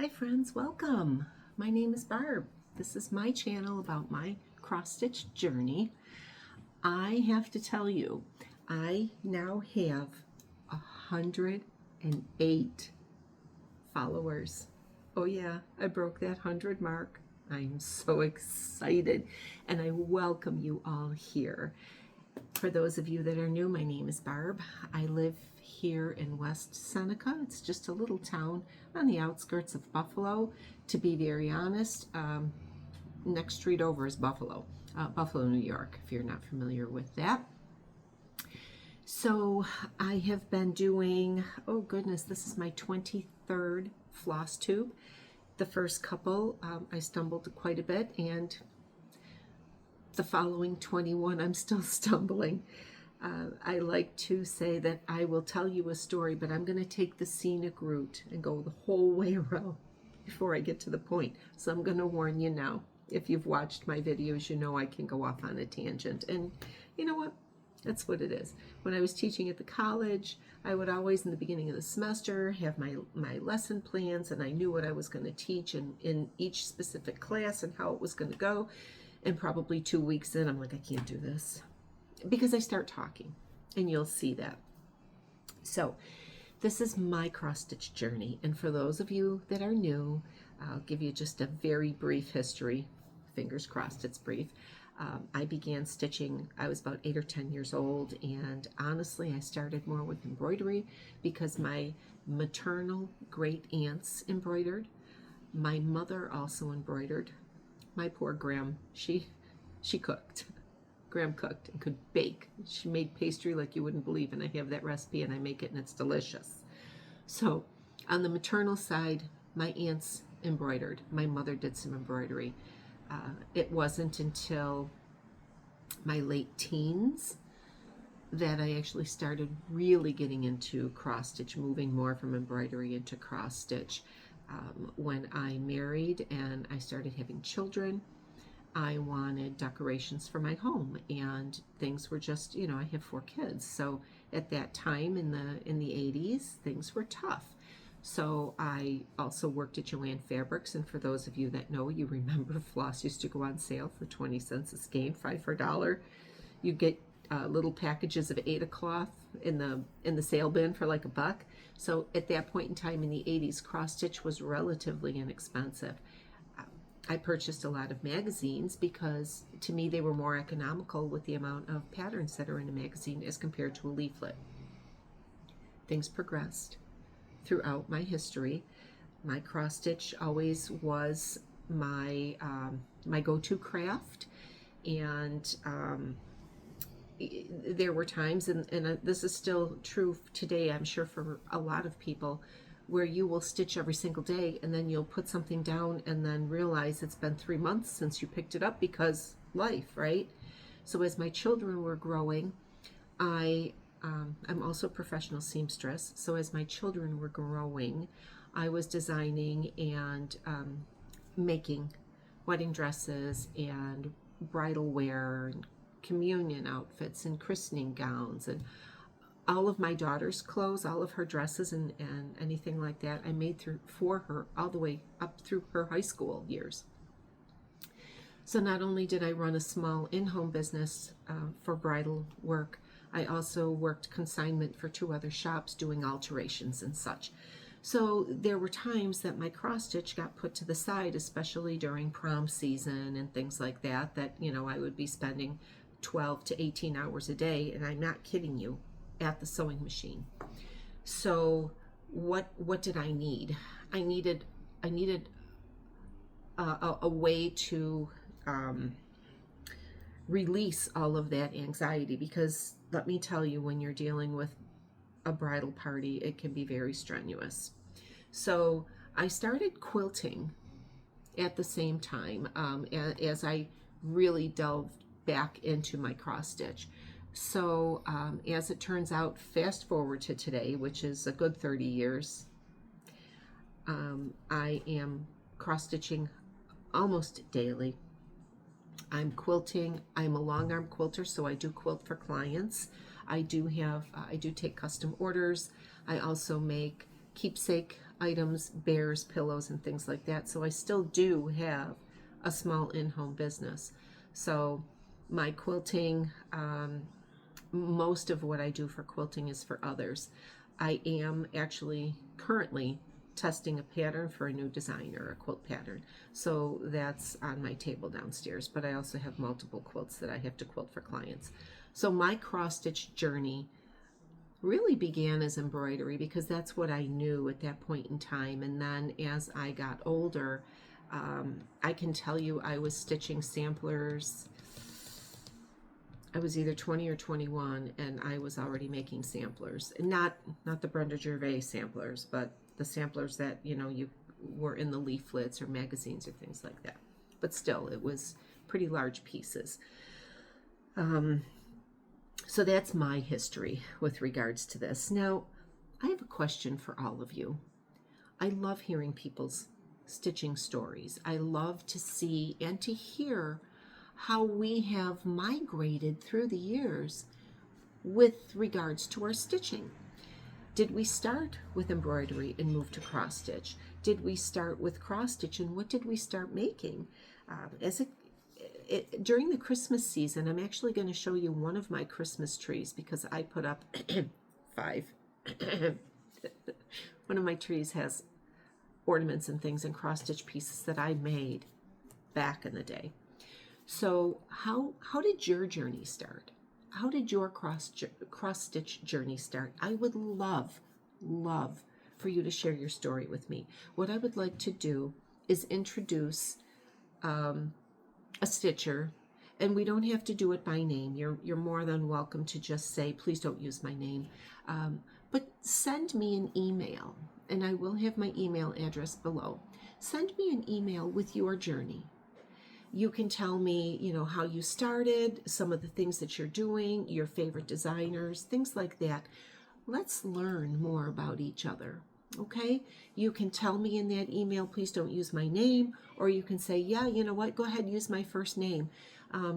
Hi friends, welcome. My name is Barb. This is my channel about my cross-stitch journey. I have to tell you, I now have 108 followers. Oh yeah, I broke that 100 mark. I'm so excited and I welcome you all here. For those of you that are new, my name is Barb. I live here in West Seneca. It's just a little town on the outskirts of Buffalo. To be very honest, next street over is Buffalo, New York, if you're not familiar with that. So I have been doing, oh goodness, this is my 23rd Flosstube. The first couple, I stumbled quite a bit, and the following 21, I'm still stumbling. I like to say that I will tell you a story, but I'm going to take the scenic route and go the whole way around before I get to the point. So I'm going to warn you now. If you've watched my videos, you know I can go off on a tangent. And you know what? That's what it is. When I was teaching at the college, I would always, in the beginning of the semester, have my lesson plans, and I knew what I was going to teach in each specific class and how it was going to go. And probably 2 weeks in, I'm like, I can't do this. Because I start talking, and you'll see that. So this is my cross-stitch journey, and for those of you that are new, I'll give you just a very brief history. Fingers crossed it's brief. I began stitching, I was about 8 or 10 years old, and honestly I started more with embroidery because my maternal great aunts embroidered. My mother also embroidered. My poor Gram, she cooked. Gram cooked and could bake. She made pastry like you wouldn't believe, and I have that recipe and I make it and it's delicious. So on the maternal side, my aunts embroidered. My mother did some embroidery. It wasn't until my late teens that I actually started really getting into cross stitch, moving more from embroidery into cross stitch. When I married and I started having children, I wanted decorations for my home, and things were just, you know, I have 4 kids, so at that time in the 80s, things were tough. So I also worked at Joann Fabrics, and for those of you that know, you remember floss used to go on sale for 20 cents a skein, 5 for $1. You get little packages of 8 cloth in the sale bin for like $1. So at that point in time in the 80s, cross stitch was relatively inexpensive. I purchased a lot of magazines because to me they were more economical with the amount of patterns that are in a magazine as compared to a leaflet. Things progressed throughout my history. My cross stitch always was my my go-to craft, and there were times, and this is still true today, I'm sure, for a lot of people, where you will stitch every single day and then you'll put something down and then realize it's been 3 months since you picked it up because life, right? So as my children were growing, I'm also a professional seamstress. So as my children were growing, I was designing and making wedding dresses and bridal wear and communion outfits and christening gowns, and all of my daughter's clothes, all of her dresses and anything like that, I made for her all the way up through her high school years. So not only did I run a small in-home business for bridal work, I also worked consignment for 2 other shops doing alterations and such. So there were times that my cross stitch got put to the side, especially during prom season and things like that, that, you know, I would be spending 12 to 18 hours a day, and I'm not kidding you, at the sewing machine. So what did I need? I needed a way to release all of that anxiety, because let me tell you, when you're dealing with a bridal party, it can be very strenuous. So I started quilting at the same time as I really delved back into my cross stitch. So as it turns out, fast forward to today, which is a good 30 years, I am cross stitching almost daily. I'm quilting. I'm a long arm quilter, so I do quilt for clients. I do take custom orders. I also make keepsake items, bears, pillows, and things like that. So I still do have a small in-home business. So my quilting, most of what I do for quilting is for others. I am actually currently testing a pattern for a new design, or a quilt pattern. So that's on my table downstairs, but I also have multiple quilts that I have to quilt for clients. So my cross-stitch journey really began as embroidery because that's what I knew at that point in time. And then as I got older, I can tell you I was stitching samplers. I was either 20 or 21, and I was already making samplers. And not the Brenda Gervais samplers, but the samplers that, you were in the leaflets or magazines or things like that. But still, it was pretty large pieces. So that's my history with regards to this. Now, I have a question for all of you. I love hearing people's stitching stories. I love to see and to hear how we have migrated through the years with regards to our stitching. Did we start with embroidery and move to cross stitch? Did we start with cross stitch, and what did we start making? During the Christmas season, I'm actually going to show you one of my Christmas trees because I put up 5. One of my trees has ornaments and things and cross stitch pieces that I made back in the day. So how did your journey start? How did your cross stitch journey start? I would love for you to share your story with me. What I would like to do is introduce a stitcher, and we don't have to do it by name. You're more than welcome to just say, please don't use my name, but send me an email, and I will have my email address below. Send me an email with your journey. You can tell me, how you started, some of the things that you're doing, your favorite designers, things like that. Let's learn more about each other, okay? You can tell me in that email, please don't use my name, or you can say, yeah, you know what, go ahead, use my first name.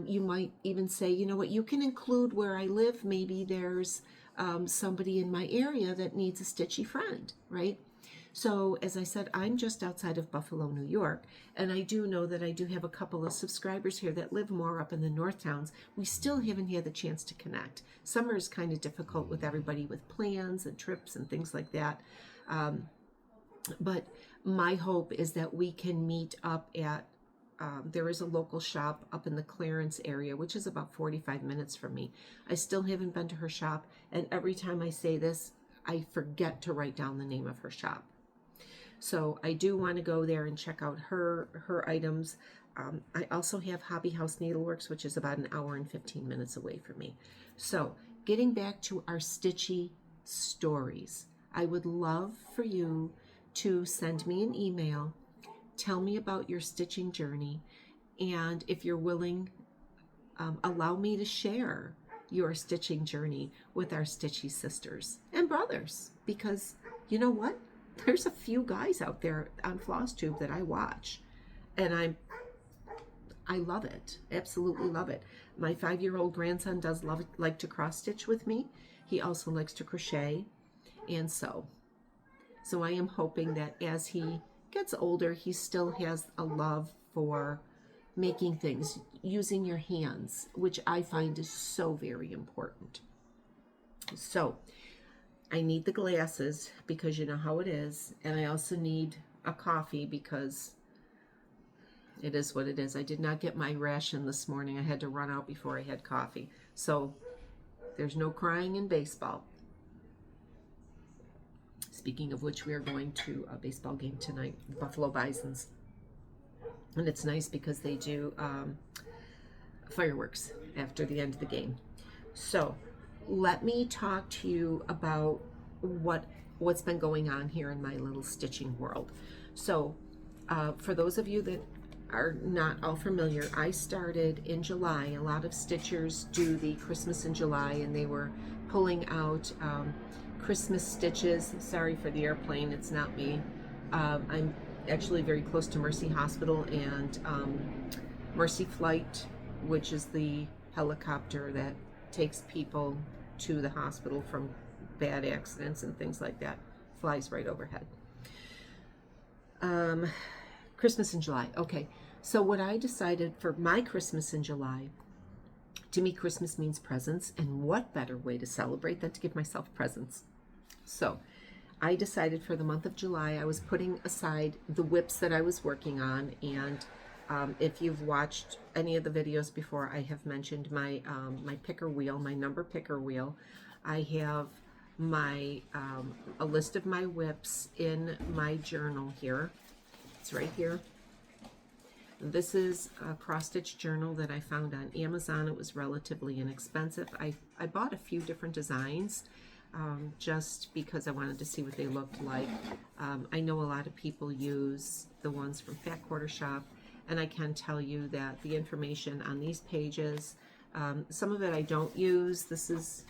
You might even say, you know what, you can include where I live. Maybe there's somebody in my area that needs a stitchy friend, right? So as I said, I'm just outside of Buffalo, New York, and I do know that I do have a couple of subscribers here that live more up in the north towns. We still haven't had the chance to connect. Summer is kind of difficult with everybody with plans and trips and things like that. But my hope is that we can meet up at, there is a local shop up in the Clarence area, which is about 45 minutes from me. I still haven't been to her shop, and every time I say this, I forget to write down the name of her shop. So I do want to go there and check out her items. I also have Hobby House Needleworks, which is about an hour and 15 minutes away from me. So getting back to our stitchy stories, I would love for you to send me an email, tell me about your stitching journey, and if you're willing, allow me to share your stitching journey with our stitchy sisters and brothers, because you know what? There's a few guys out there on Flosstube that I watch, and I love it. Absolutely love it. My 5-year-old grandson does like to cross stitch with me. He also likes to crochet and sew. So I am hoping that as he gets older, he still has a love for making things, using your hands, which I find is so very important. So I need the glasses because you know how it is, and I also need a coffee because it is what it is. I did not get my ration this morning. I had to run out before I had coffee. So there's no crying in baseball. Speaking of which, we are going to a baseball game tonight, the Buffalo Bisons. And it's nice because they do fireworks after the end of the game. So let me talk to you about what's been going on here in my little stitching world. So for those of you that are not all familiar, I started in July. A lot of stitchers do the Christmas in July, and they were pulling out Christmas stitches. Sorry for the airplane, it's not me. I'm actually very close to Mercy Hospital and Mercy Flight, which is the helicopter that takes people to the hospital from bad accidents and things like that. flies right overhead. Christmas in July. Okay, so what I decided for my Christmas in July, to me, Christmas means presents, and what better way to celebrate than to give myself presents? So I decided for the month of July, I was putting aside the whips that I was working on, and if you've watched any of the videos before, I have mentioned my my picker wheel, my number picker wheel. I have my a list of my whips in my journal here. It's right here. This is a cross-stitch journal that I found on Amazon. It was relatively inexpensive. I bought a few different designs just because I wanted to see what they looked like. I know a lot of people use the ones from Fat Quarter Shop, and I can tell you that the information on these pages, some of it I don't use. This is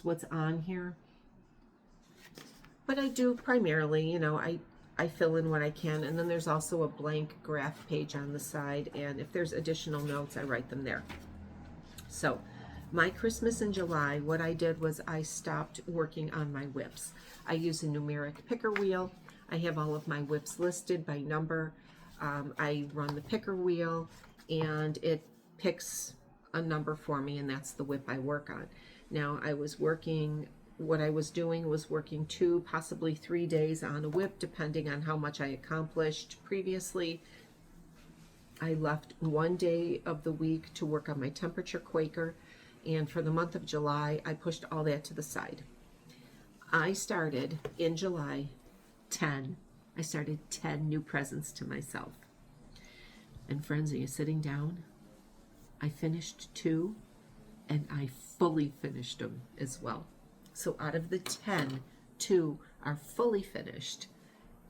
what's on here. But I do primarily, you know, I fill in what I can, and then there's also a blank graph page on the side, and if there's additional notes, I write them there. So my Christmas in July, what I did was I stopped working on my whips. I use a numeric picker wheel. I have all of my whips listed by number. I run the picker wheel, and it picks a number for me, and that's the whip I work on. Now, what I was doing was working 2, possibly 3 days on a whip, depending on how much I accomplished previously. I left 1 day of the week to work on my temperature Quaker, and for the month of July, I pushed all that to the side. I started in July 10 new presents to myself. And friends, are you sitting down? I finished 2, and I fully finished them as well. So out of the 10, 2 are fully finished,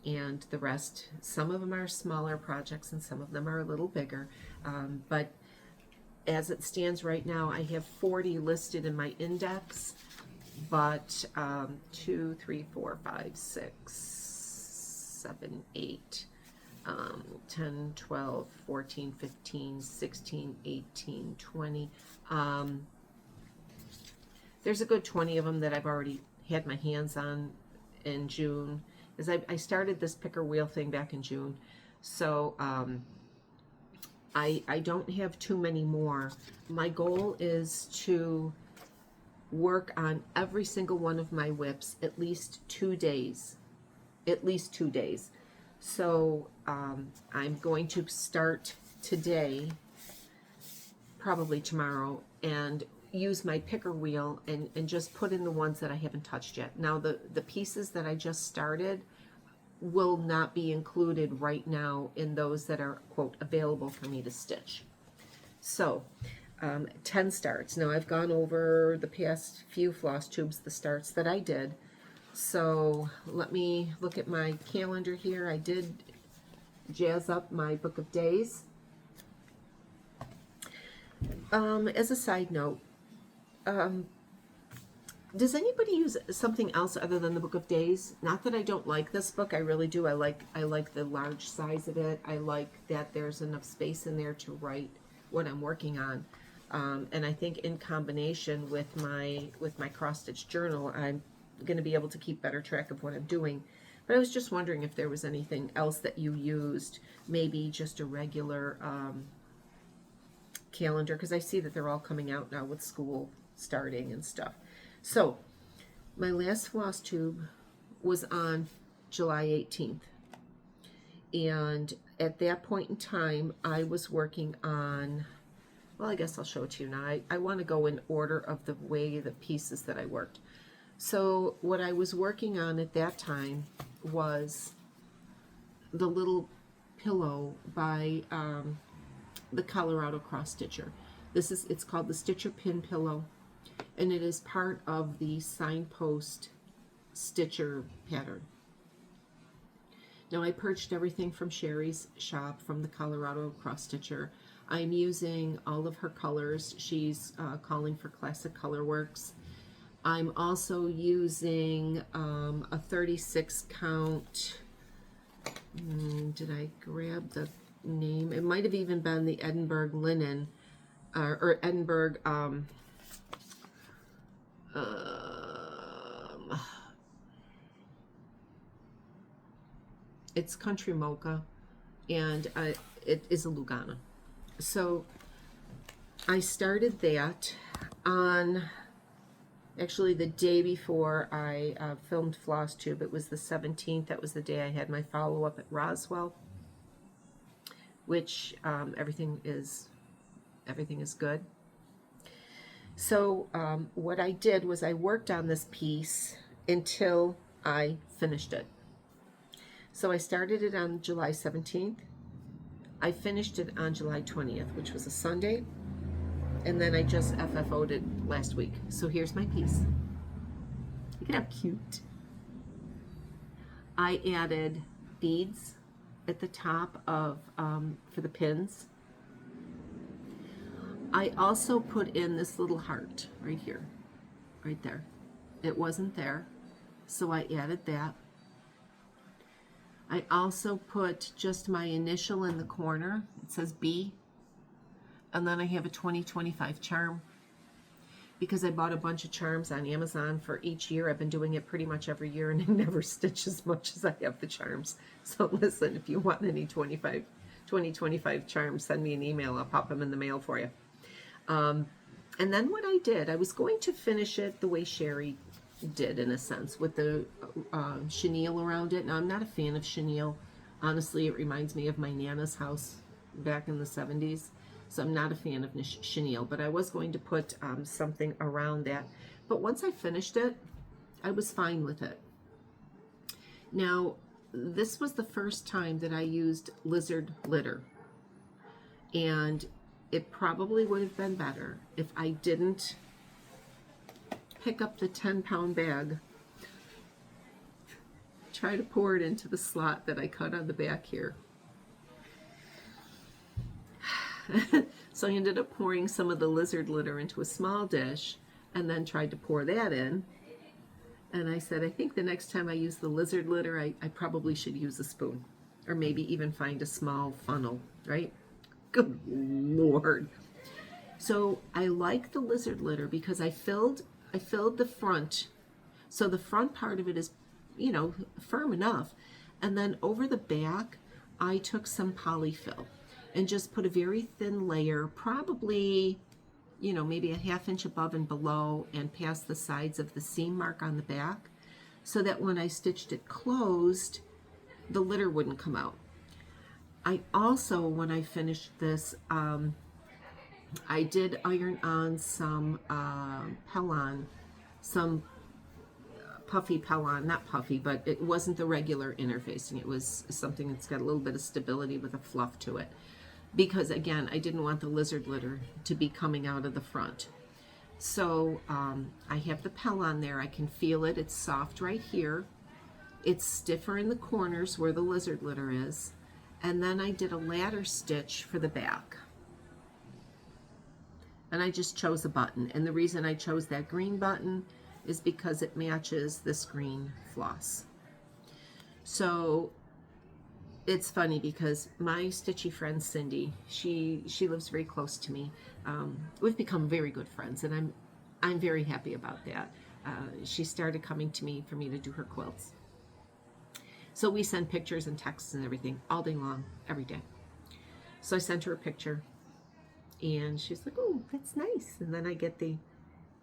and the rest, some of them are smaller projects and some of them are a little bigger. But as it stands right now, I have 40 listed in my index, but 2, 3, 4, 5, 6, 7, 8, 10, 12, 14, 15, 16, 18, 20. There's a good 20 of them that I've already had my hands on in June, because I started this picker wheel thing back in June. So I don't have too many more. My goal is to work on every single one of my whips at least 2 days. At least 2 days. So I'm going to start today, probably tomorrow, and use my picker wheel and just put in the ones that I haven't touched yet. Now the pieces that I just started will not be included right now in those that are, quote, available for me to stitch. So 10 starts. Now I've gone over the past few Flosstubes, the starts that I did. So let me look at my calendar here. I did jazz up my book of days. As a side note, does anybody use something else other than the book of days? Not that I don't like this book. I really do. I like the large size of it. I like that there's enough space in there to write what I'm working on. And I think in combination with my cross-stitch journal, I'm going to be able to keep better track of what I'm doing. But I was just wondering if there was anything else that you used, maybe just a regular calendar, because I see that they're all coming out now with school starting and stuff. So my last Flosstube was on July 18th, and at that point in time I was working on, well, I guess I'll show it to you now. I want to go in order of the way the pieces that I worked. So what I was working on at that time was the little pillow by the Colorado Cross Stitcher. It's called the Stitcher Pin Pillow, and it is part of the Signpost Stitcher pattern. Now I purchased everything from Sherry's shop, from the Colorado Cross Stitcher. I'm using all of her colors. She's calling for Classic Colorworks. I'm also using a 36 count, did I grab the name? It might have even been the Edinburgh linen, or Edinburgh, It's Country Mocha, and it is a Lugana. So I started that on actually the day before I filmed Flosstube. It was the 17th. That was the day I had my follow-up at Roswell, which everything is good. So what I did was I worked on this piece until I finished it. So I started it on July 17th. I finished it on July 20th, which was a Sunday. And then I just FFO'd it last week. So here's my piece. Look at how cute. I added beads at the top of for the pins. I also put in this little heart right here, right there. It wasn't there, so I added that. I also put just my initial in the corner. It says B. And then I have a 2025 charm because I bought a bunch of charms on Amazon for each year. I've been doing it pretty much every year, and I never stitch as much as I have the charms. So listen, if you want any 2025 charms, send me an email. I'll pop them in the mail for you. And then what I did, I was going to finish it the way Sherry did, in a sense, with the chenille around it. Now, I'm not a fan of chenille. Honestly, it reminds me of my Nana's house back in the 70s. So I'm not a fan of chenille, but I was going to put something around that. But once I finished it, I was fine with it. Now, this was the first time that I used lizard litter. And it probably would have been better if I didn't pick up the 10-pound bag, try to pour it into the slot that I cut on the back here. So I ended up pouring some of the lizard litter into a small dish and then tried to pour that in. And I said, I think the next time I use the lizard litter, I probably should use a spoon, or maybe even find a small funnel, right? Good Lord. So I like the lizard litter because I filled the front. So the front part of it is, you know, firm enough. And then over the back, I took some polyfill and just put a very thin layer, probably, you know, maybe a ½ inch above and below, and past the sides of the seam mark on the back, so that when I stitched it closed, the litter wouldn't come out. I also, when I finished this, I did iron on some Pellon, some puffy Pellon, not puffy, but it wasn't the regular interfacing. It was something that's got a little bit of stability with a fluff to it. Because again, I didn't want the lizard litter to be coming out of the front. So I have the Pellon there. I can feel it. It's soft right here. It's stiffer in the corners where the lizard litter is. And then I did a ladder stitch for the back. And I just chose a button. And the reason I chose that green button is because it matches this green floss. So it's funny because my stitchy friend Cindy, she lives very close to me. We've become very good friends, and I'm very happy about that. She started coming to me for me to do her quilts. So we send pictures and texts and everything all day long, every day. So I sent her a picture, and she's like, "Oh, that's nice." And then I get the,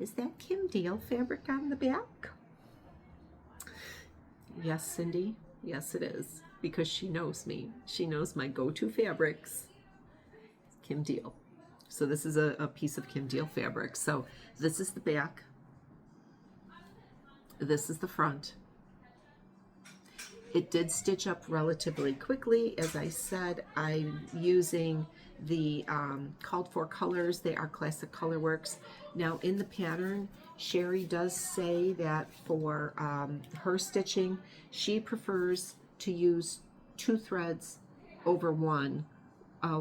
"Is that Kim Deal fabric on the back?" Yes, Cindy. Yes, it is. Because she knows me. She knows my go-to fabrics. Kim Deal. So this is a piece of Kim Deal fabric. So this is the back. This is the front. It did stitch up relatively quickly. As I said, I'm using the called for colors. They are Classic Colorworks. Now in the pattern, Sherry does say that for her stitching, she prefers to use 2 threads over 1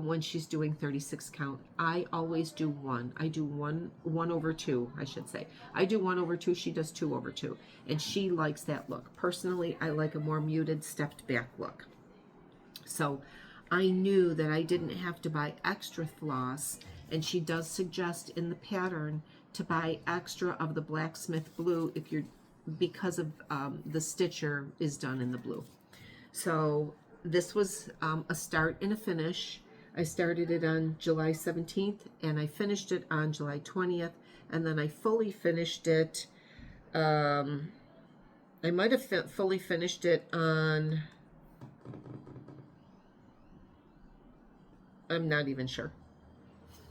when she's doing 36 count. I always do 1. I do 1 over 2, I should say. I do 1 over 2, she does 2 over 2. And she likes that look. Personally, I like a more muted stepped back look. So I knew that I didn't have to buy extra floss, and she does suggest in the pattern to buy extra of the blacksmith blue if you're, because of the stitcher is done in the blue. So this was a start and a finish. I started it on July 17th and I finished it on July 20th, and then I fully finished it. I might have fully finished it on, I'm not even sure.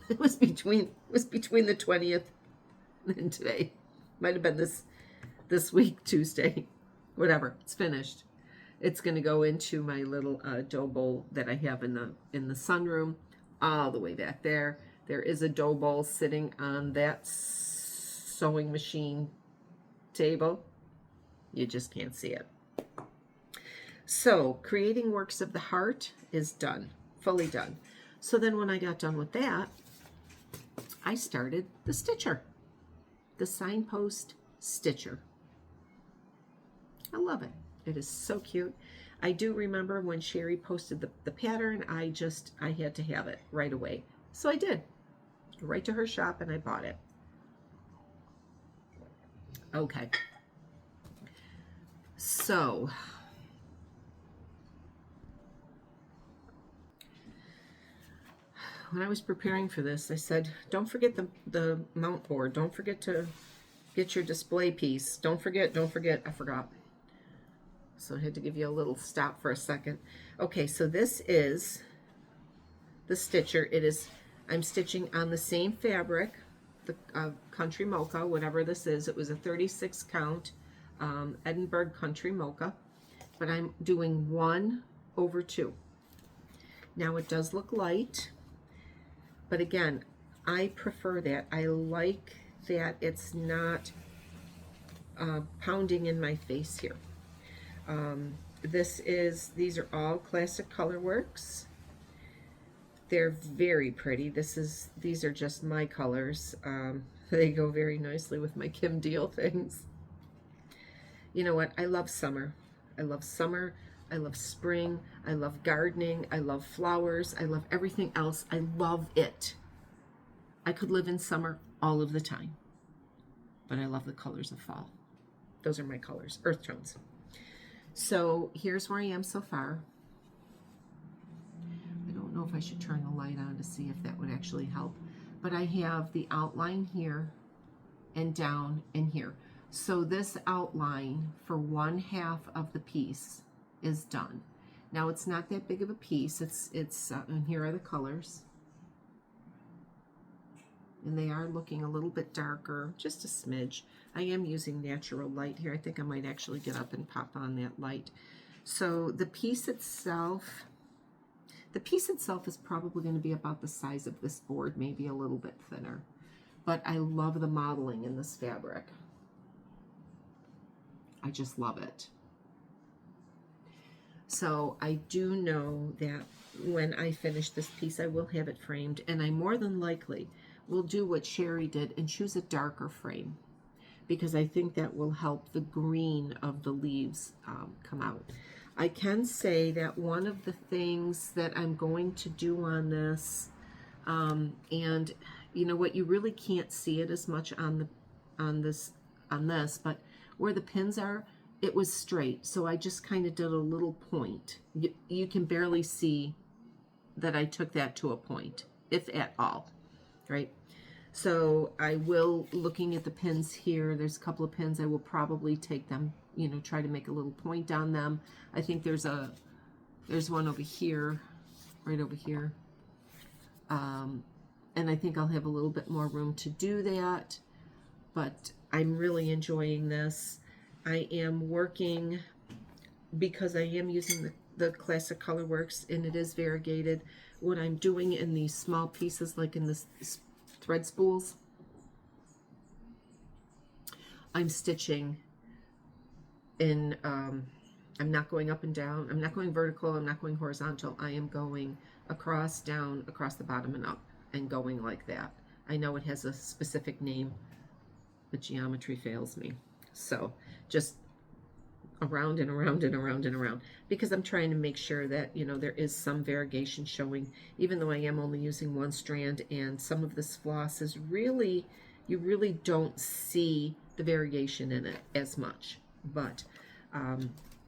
It was between the 20th and today. Might have been this week, Tuesday. Whatever. It's finished. It's going to go into my little dough bowl that I have in the sunroom, all the way back there. There is a dough bowl sitting on that sewing machine table. You just can't see it. So creating works of the heart is done, fully done. So then when I got done with that, I started the stitcher, the Signpost stitcher. I love it. It is so cute. I do remember when Sherry posted the pattern, I had to have it right away. So I did. Right to her shop and I bought it. Okay. So when I was preparing for this, I said, don't forget the mount board. Don't forget to get your display piece. Don't forget. I forgot. So I had to give you a little stop for a second. Okay, so this is the stitcher. I'm stitching on the same fabric, the Country Mocha, whatever this is. It was a 36 count Edinburgh Country Mocha, but I'm doing 1/2. Now it does look light, but again, I prefer that. I like that it's not pounding in my face here. These are all classic colorworks. They're very pretty. These are just my colors. They go very nicely with my Kim Deal things. You know what? I love summer. I love summer. I love spring. I love gardening. I love flowers. I love everything else. I love it. I could live in summer all of the time, but I love the colors of fall. Those are my colors, earth tones. So here's where I am so far. I don't know if I should turn the light on to see if that would actually help, but I have the outline here and down in here. So this outline for 1/2 of the piece is done. Now it's not that big of a piece. And here are the colors. And they are looking a little bit darker, just a smidge. I am using natural light here. I think I might actually get up and pop on that light. So the piece itself is probably going to be about the size of this board, maybe a little bit thinner. But I love the modeling in this fabric. I just love it. So I do know that when I finish this piece, I will have it framed, and I more than likely will do what Sherry did and choose a darker frame, because I think that will help the green of the leaves come out. I can say that one of the things that I'm going to do on this, and you know what, you really can't see it as much on this, but where the pins are, it was straight, so I just kind of did a little point. You can barely see that I took that to a point, if at all, right? So I will, looking at the pins here, there's a couple of pins, I will probably take them, you know, try to make a little point on them. I think there's one over here, right over here. And I think I'll have a little bit more room to do that, but I'm really enjoying this. I am working, because I am using the classic colorworks and it is variegated, what I'm doing in these small pieces, like in this thread spools, I'm stitching in, I'm not going up and down, I'm not going vertical, I'm not going horizontal, I am going across, down, across the bottom and up, and going like that. I know it has a specific name, but geometry fails me. So just around and around and around and around, because I'm trying to make sure that, you know, there is some variegation showing, even though I am only using one strand, and some of this floss is really, you really don't see the variegation in it as much. But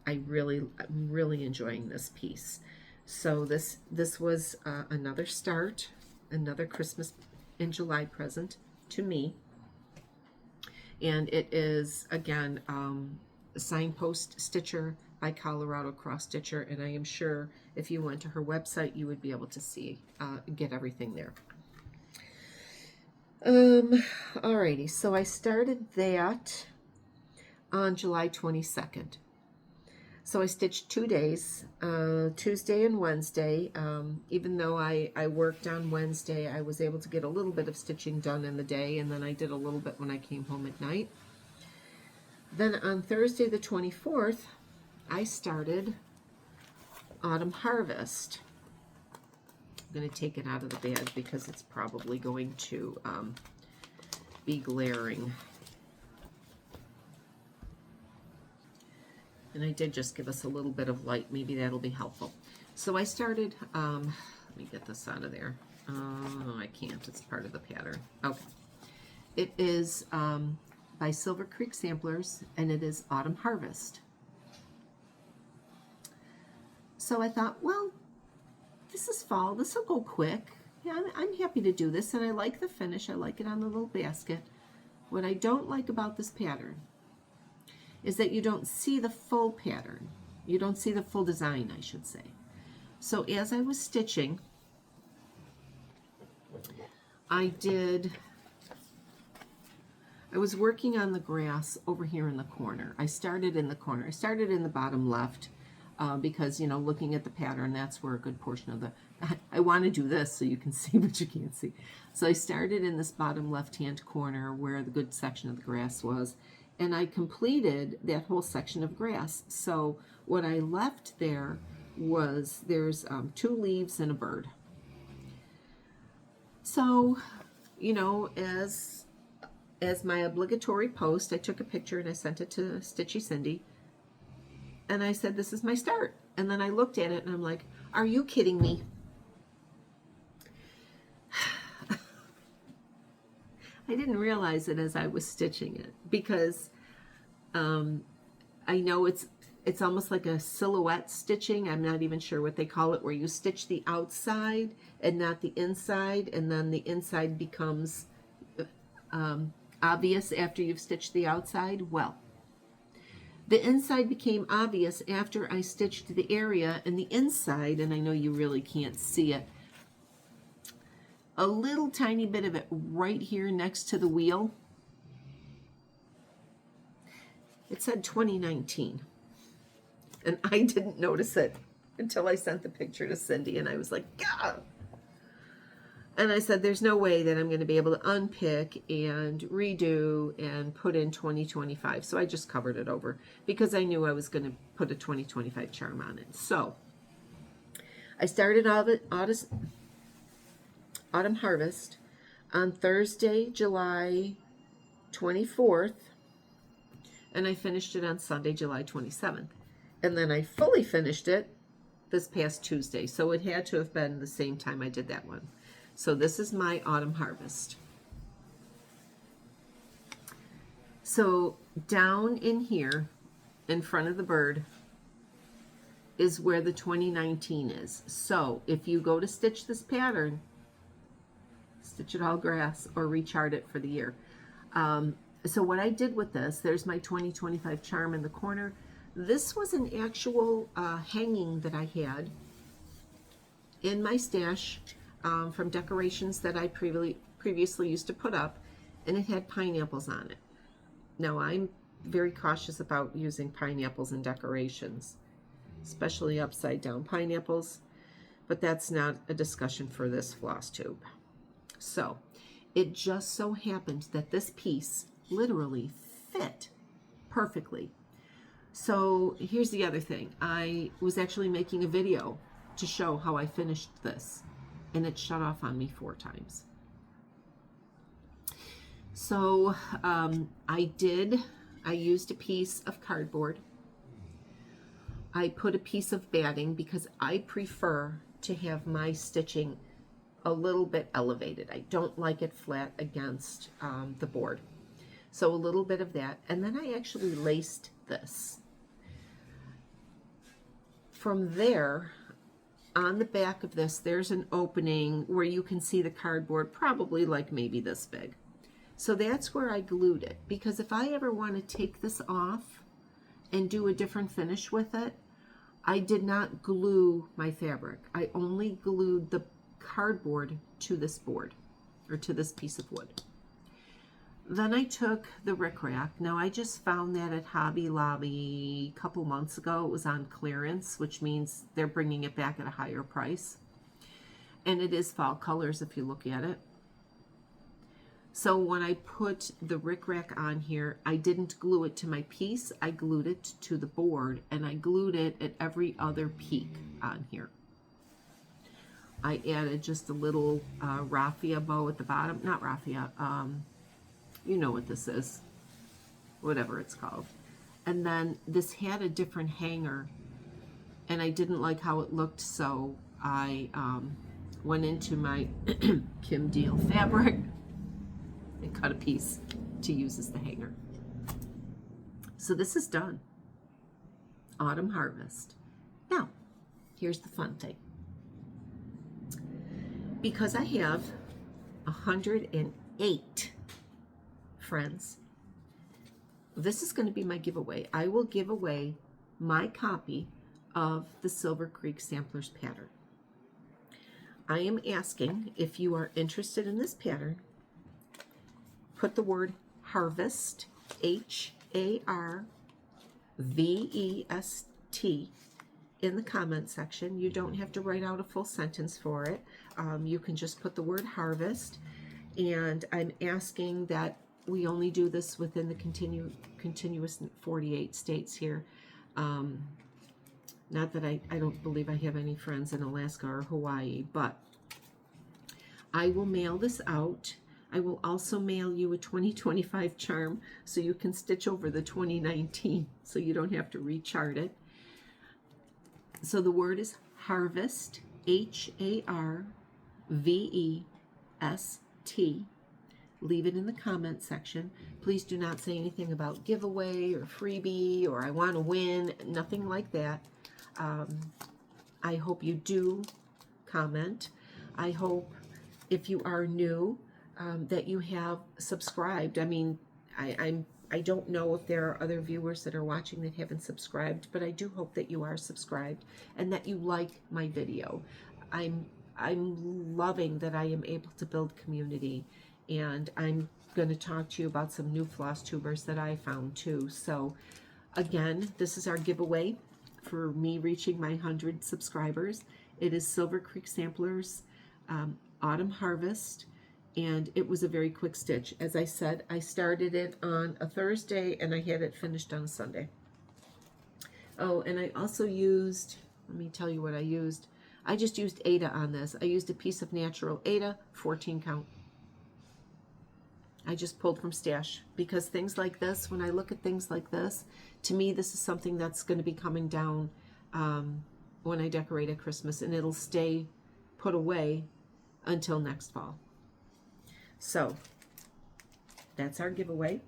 I'm really enjoying this piece. So this was another start, another Christmas in July present to me. And it is, again, Signpost Stitcher by Colorado Cross Stitcher, and I am sure if you went to her website, you would be able to see, get everything there. Alrighty, so I started that on July 22nd. So I stitched 2 days, Tuesday and Wednesday. Even though I worked on Wednesday, I was able to get a little bit of stitching done in the day, and then I did a little bit when I came home at night. Then on Thursday the 24th, I started Autumn Harvest. I'm going to take it out of the bag because it's probably going to be glaring. And I did just give us a little bit of light. Maybe that'll be helpful. So I started, let me get this out of there. Oh, I can't. It's part of the pattern. Okay. It is by Silver Creek Samplers, and it is Autumn Harvest. So I thought, well, this is fall. This will go quick. Yeah, I'm happy to do this, and I like the finish. I like it on the little basket. What I don't like about this pattern is that you don't see the full pattern. You don't see the full design, I should say. So as I was stitching, I was working on the grass over here in the corner. I started in the corner. I started in the bottom left because, you know, looking at the pattern, that's where a good portion of the, I want to do this so you can see, but you can't see. So I started in this bottom left-hand corner where the good section of the grass was, and I completed that whole section of grass. So what I left there was, there's 2 leaves and a bird. So, you know, as my obligatory post, I took a picture and I sent it to Stitchy Cindy. And I said, this is my start. And then I looked at it and I'm like, are you kidding me? I didn't realize it as I was stitching it because I know it's almost like a silhouette stitching. I'm not even sure what they call it, where you stitch the outside and not the inside, and then the inside becomes obvious after you've stitched the outside. Well, the inside became obvious after I stitched the area, and the inside, and I know you really can't see it, a little tiny bit of it right here next to the wheel. It said 2019, and I didn't notice it until I sent the picture to Cindy, and I was like, God! And I said, there's no way that I'm going to be able to unpick and redo and put in 2025. So I just covered it over because I knew I was going to put a 2025 charm on it. So I started Autumn Harvest on Thursday, July 24th, and I finished it on Sunday, July 27th. And then I fully finished it this past Tuesday. So it had to have been the same time I did that one. So this is my Autumn Harvest. So down in here, in front of the bird, is where the 2019 is. So if you go to stitch this pattern, stitch it all grass or rechart it for the year. So what I did with this, there's my 2025 charm in the corner. This was an actual hanging that I had in my stash from decorations that I previously used to put up, and it had pineapples on it. Now I'm very cautious about using pineapples in decorations, especially upside down pineapples, but that's not a discussion for this floss tube. So it just so happened that this piece literally fit perfectly. So here's the other thing. I was actually making a video to show how I finished this, and it shut off on me 4 times. So I used a piece of cardboard. I put a piece of batting because I prefer to have my stitching a little bit elevated. I don't like it flat against the board. So a little bit of that. And then I actually laced this. from there, on the back of this, there's an opening where you can see the cardboard, probably like maybe this big. So that's where I glued it, because if I ever want to take this off and do a different finish with it, I did not glue my fabric. I only glued the cardboard to this board, or to this piece of wood. Then I took the rickrack. Now I just found that at Hobby Lobby a couple months ago. It was on clearance, which means they're bringing it back at a higher price. And it is fall colors if you look at it. So when I put the rickrack on here, I didn't glue it to my piece. I glued it to the board, and I glued it at every other peak on here. I added just a little raffia bow at the bottom. Not raffia, you know what this is, whatever it's called. And then this had a different hanger, and I didn't like how it looked, so I went into my Kim Deal fabric and cut a piece to use as the hanger. So this is done. Autumn Harvest. Now, here's the fun thing. Because I have 108 friends, this is going to be my giveaway. I will give away my copy of the Silver Creek Samplers pattern. I am asking if you are interested in this pattern, put the word harvest, H-A-R-V-E-S-T, in the comment section. You don't have to write out a full sentence for it. You can just put the word harvest, and I'm asking that we only do this within the continuous 48 states here. Not that I don't believe I have any friends in Alaska or Hawaii, but I will mail this out. I will also mail you a 2025 charm so you can stitch over the 2019 so you don't have to rechart it. So the word is harvest, H-A-R-V-E-S-T. Leave it in the comment section. Please do not say anything about giveaway or freebie or I want to win, nothing like that. I hope you do comment. I hope if you are new, that you have subscribed. I mean, I don't know if there are other viewers that are watching that haven't subscribed, but I do hope that you are subscribed and that you like my video. I'm loving that I am able to build community, and I'm going to talk to you about some new Flosstubers that I found too. So again, this is our giveaway for me reaching my 100 subscribers. It is Silver Creek Samplers Autumn Harvest. And it was a very quick stitch. As I said, I started it on a Thursday and I had it finished on a Sunday. Oh, and I also used, let me tell you what I used. I just used Aida on this. I used a piece of natural Aida, 14 count. I just pulled from stash, because things like this, when I look at things like this, to me this is something that's going to be coming down when I decorate at Christmas, and it'll stay put away until next fall. So that's our giveaway,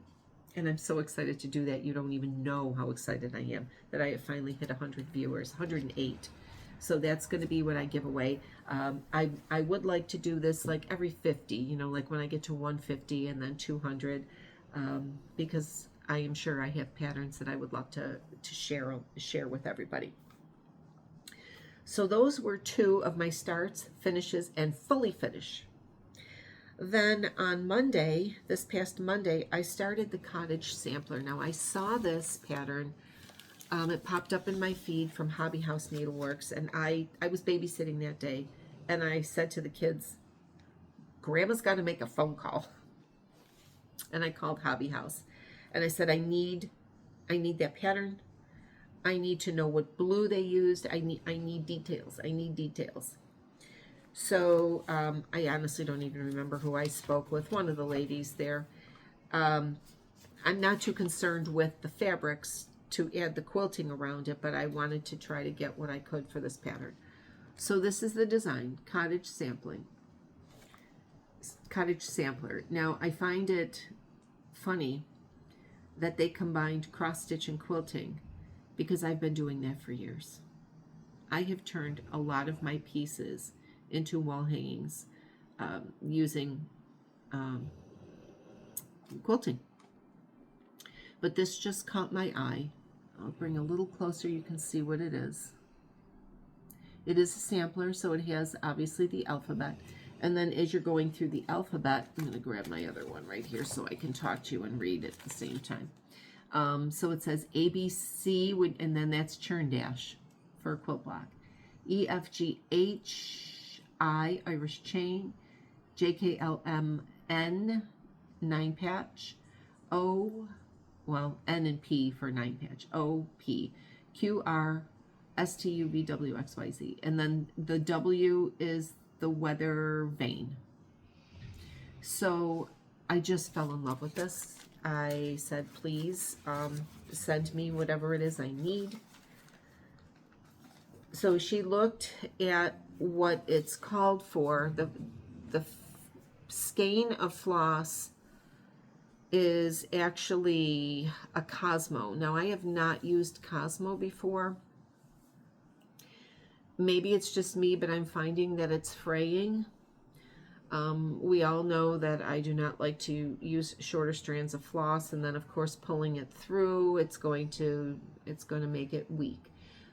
and I'm so excited to do that. You don't even know how excited I am that I have finally hit 100 viewers, 108. So that's going to be what I give away. I would like to do this like every 50, you know, like when I get to 150 and then 200, because I am sure I have patterns that I would love to share with everybody. So those were two of my starts, finishes, and fully finish. Then on Monday, this past Monday, I started the Cottage sampler. Now I saw this pattern. It popped up in my feed from Hobby House Needleworks, and I was babysitting that day, and I said to the kids, Grandma's got to make a phone call. And I called Hobby House, and I said, I need that pattern. I need to know what blue they used. I need details. I need details. So I honestly don't even remember who I spoke with. One of the ladies there. I'm not too concerned with the fabrics to add the quilting around it, but I wanted to try to get what I could for this pattern. So this is the design, Cottage Sampler. Now I find it funny that they combined cross stitch and quilting, because I've been doing that for years. I have turned a lot of my pieces into wall hangings using quilting. But this just caught my eye. I'll bring a little closer, you can see what it is. It is a sampler, so it has obviously the alphabet. And then as you're going through the alphabet, I'm going to grab my other one right here so I can talk to you and read at the same time. So it says ABC, and then that's churn dash for a quilt block. E, F, G, H, I, Irish chain. J, K, L, M, N, 9-patch. O, well, N and P for 9-patch. O, P, Q, R, S, T, U, V, W, X, Y, Z. And then the W is the weather vane. So I just fell in love with this. I said, please send me whatever it is I need. So she looked at what it's called for. The skein of floss is actually a Cosmo. Now, I have not used Cosmo before. Maybe it's just me, but I'm finding that it's fraying. We all know that I do not like to use shorter strands of floss, and then of course pulling it through, it's going to make it weak.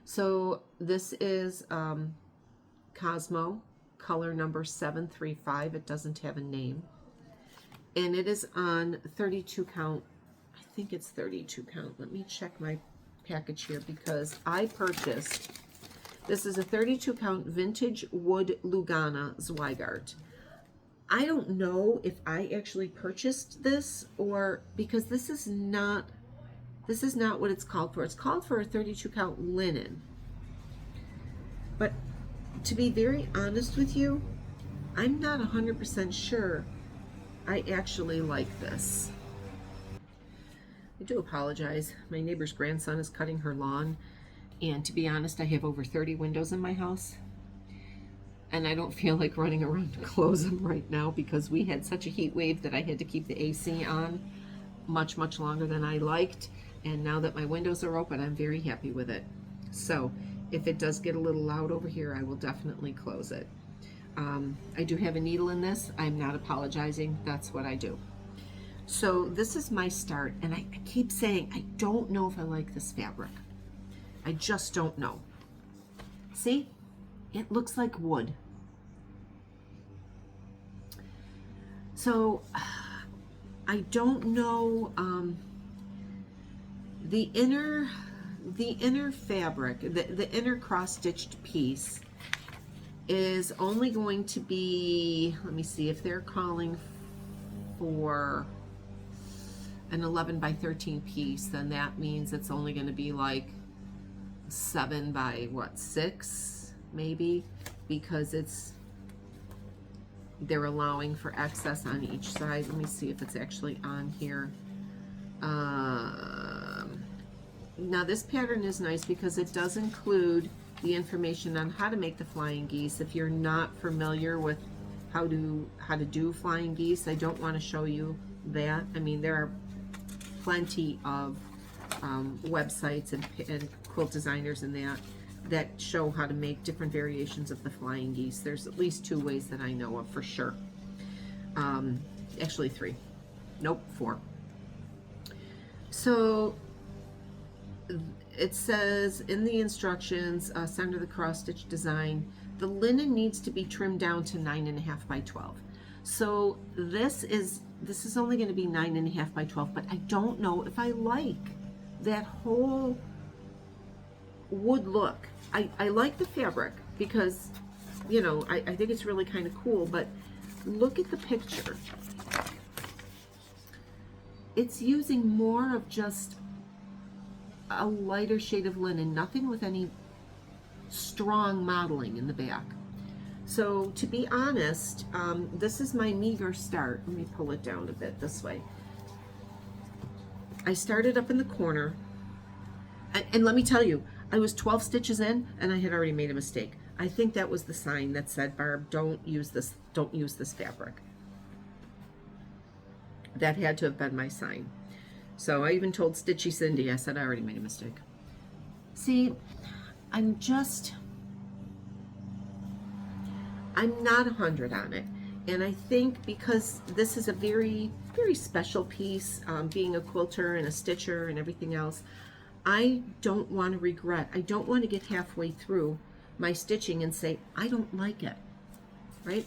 So this is Cosmo, color number 735. It doesn't have a name. And it is on 32 count. I think it's 32 count. Let me check my package here because I purchased, this is a 32 count vintage wood Lugana Zweigart. I don't know if I actually purchased this or because this is not what it's called for. It's called for a 32 count linen. But to be very honest with you, I'm not 100% sure I actually like this. I do apologize. My neighbor's grandson is cutting her lawn, and to be honest, I have over 30 windows in my house, and I don't feel like running around to close them right now because we had such a heat wave that I had to keep the AC on much longer than I liked, and now that my windows are open, I'm very happy with it. So if it does get a little loud over here, I will definitely close it. I do have a needle in this. I'm not apologizing. That's what I do. So this is my start, and I keep saying I don't know if I like this fabric. I just don't know. See? It looks like wood. So I don't know the inner fabric, the inner cross-stitched piece is only going to be, let me see, if they're calling for an 11 by 13 piece, then that means it's only going to be like 7 by what, 6 maybe, because they're allowing for excess on each side. Let me see if it's actually on here. Now this pattern is nice because it does include the information on how to make the flying geese. If you're not familiar with how to do flying geese, I don't want to show you that. I mean, there are plenty of websites and quilt designers and that show how to make different variations of the flying geese. There's at least 2 ways that I know of for sure. Actually 3. Nope, 4. So it says in the instructions, center the cross stitch design, the linen needs to be trimmed down to 9.5 by 12. So this is only going to be 9.5 by 12, but I don't know if I like that whole wood look. I like the fabric because, you know, I think it's really kind of cool, but look at the picture. It's using more of just a lighter shade of linen, nothing with any strong modeling in the back. So to be honest, this is my meager start. Let me pull it down a bit this way. I started up in the corner, and let me tell you, I was 12 stitches in and I had already made a mistake. I think that was the sign that said, Barb, don't use this fabric. That had to have been my sign. So I even told Stitchy Cindy, I said, I already made a mistake. See, I'm just, I'm not 100 on it. And I think because this is a very, very special piece, being a quilter and a stitcher and everything else, I don't want to regret. I don't want to get halfway through my stitching and say, I don't like it, right?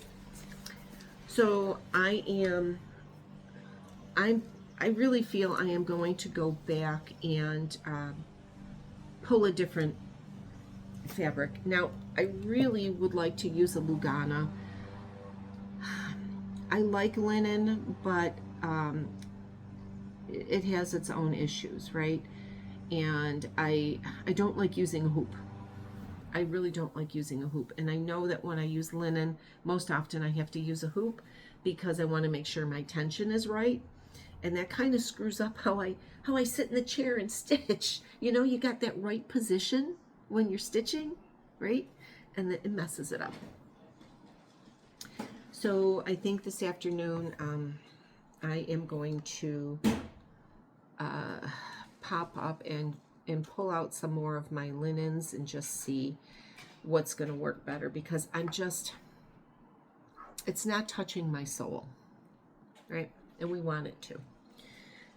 So I really feel I am going to go back and pull a different fabric. Now, I really would like to use a Lugana. I like linen, but it has its own issues, right? And I don't like using a hoop. I really don't like using a hoop. And I know that when I use linen, most often I have to use a hoop because I want to make sure my tension is right. And that kind of screws up how I sit in the chair and stitch. You know, you got that right position when you're stitching, right? And it messes it up. So I think this afternoon I am going to pop up and pull out some more of my linens and just see what's going to work better, because it's not touching my soul, right? And we want it to.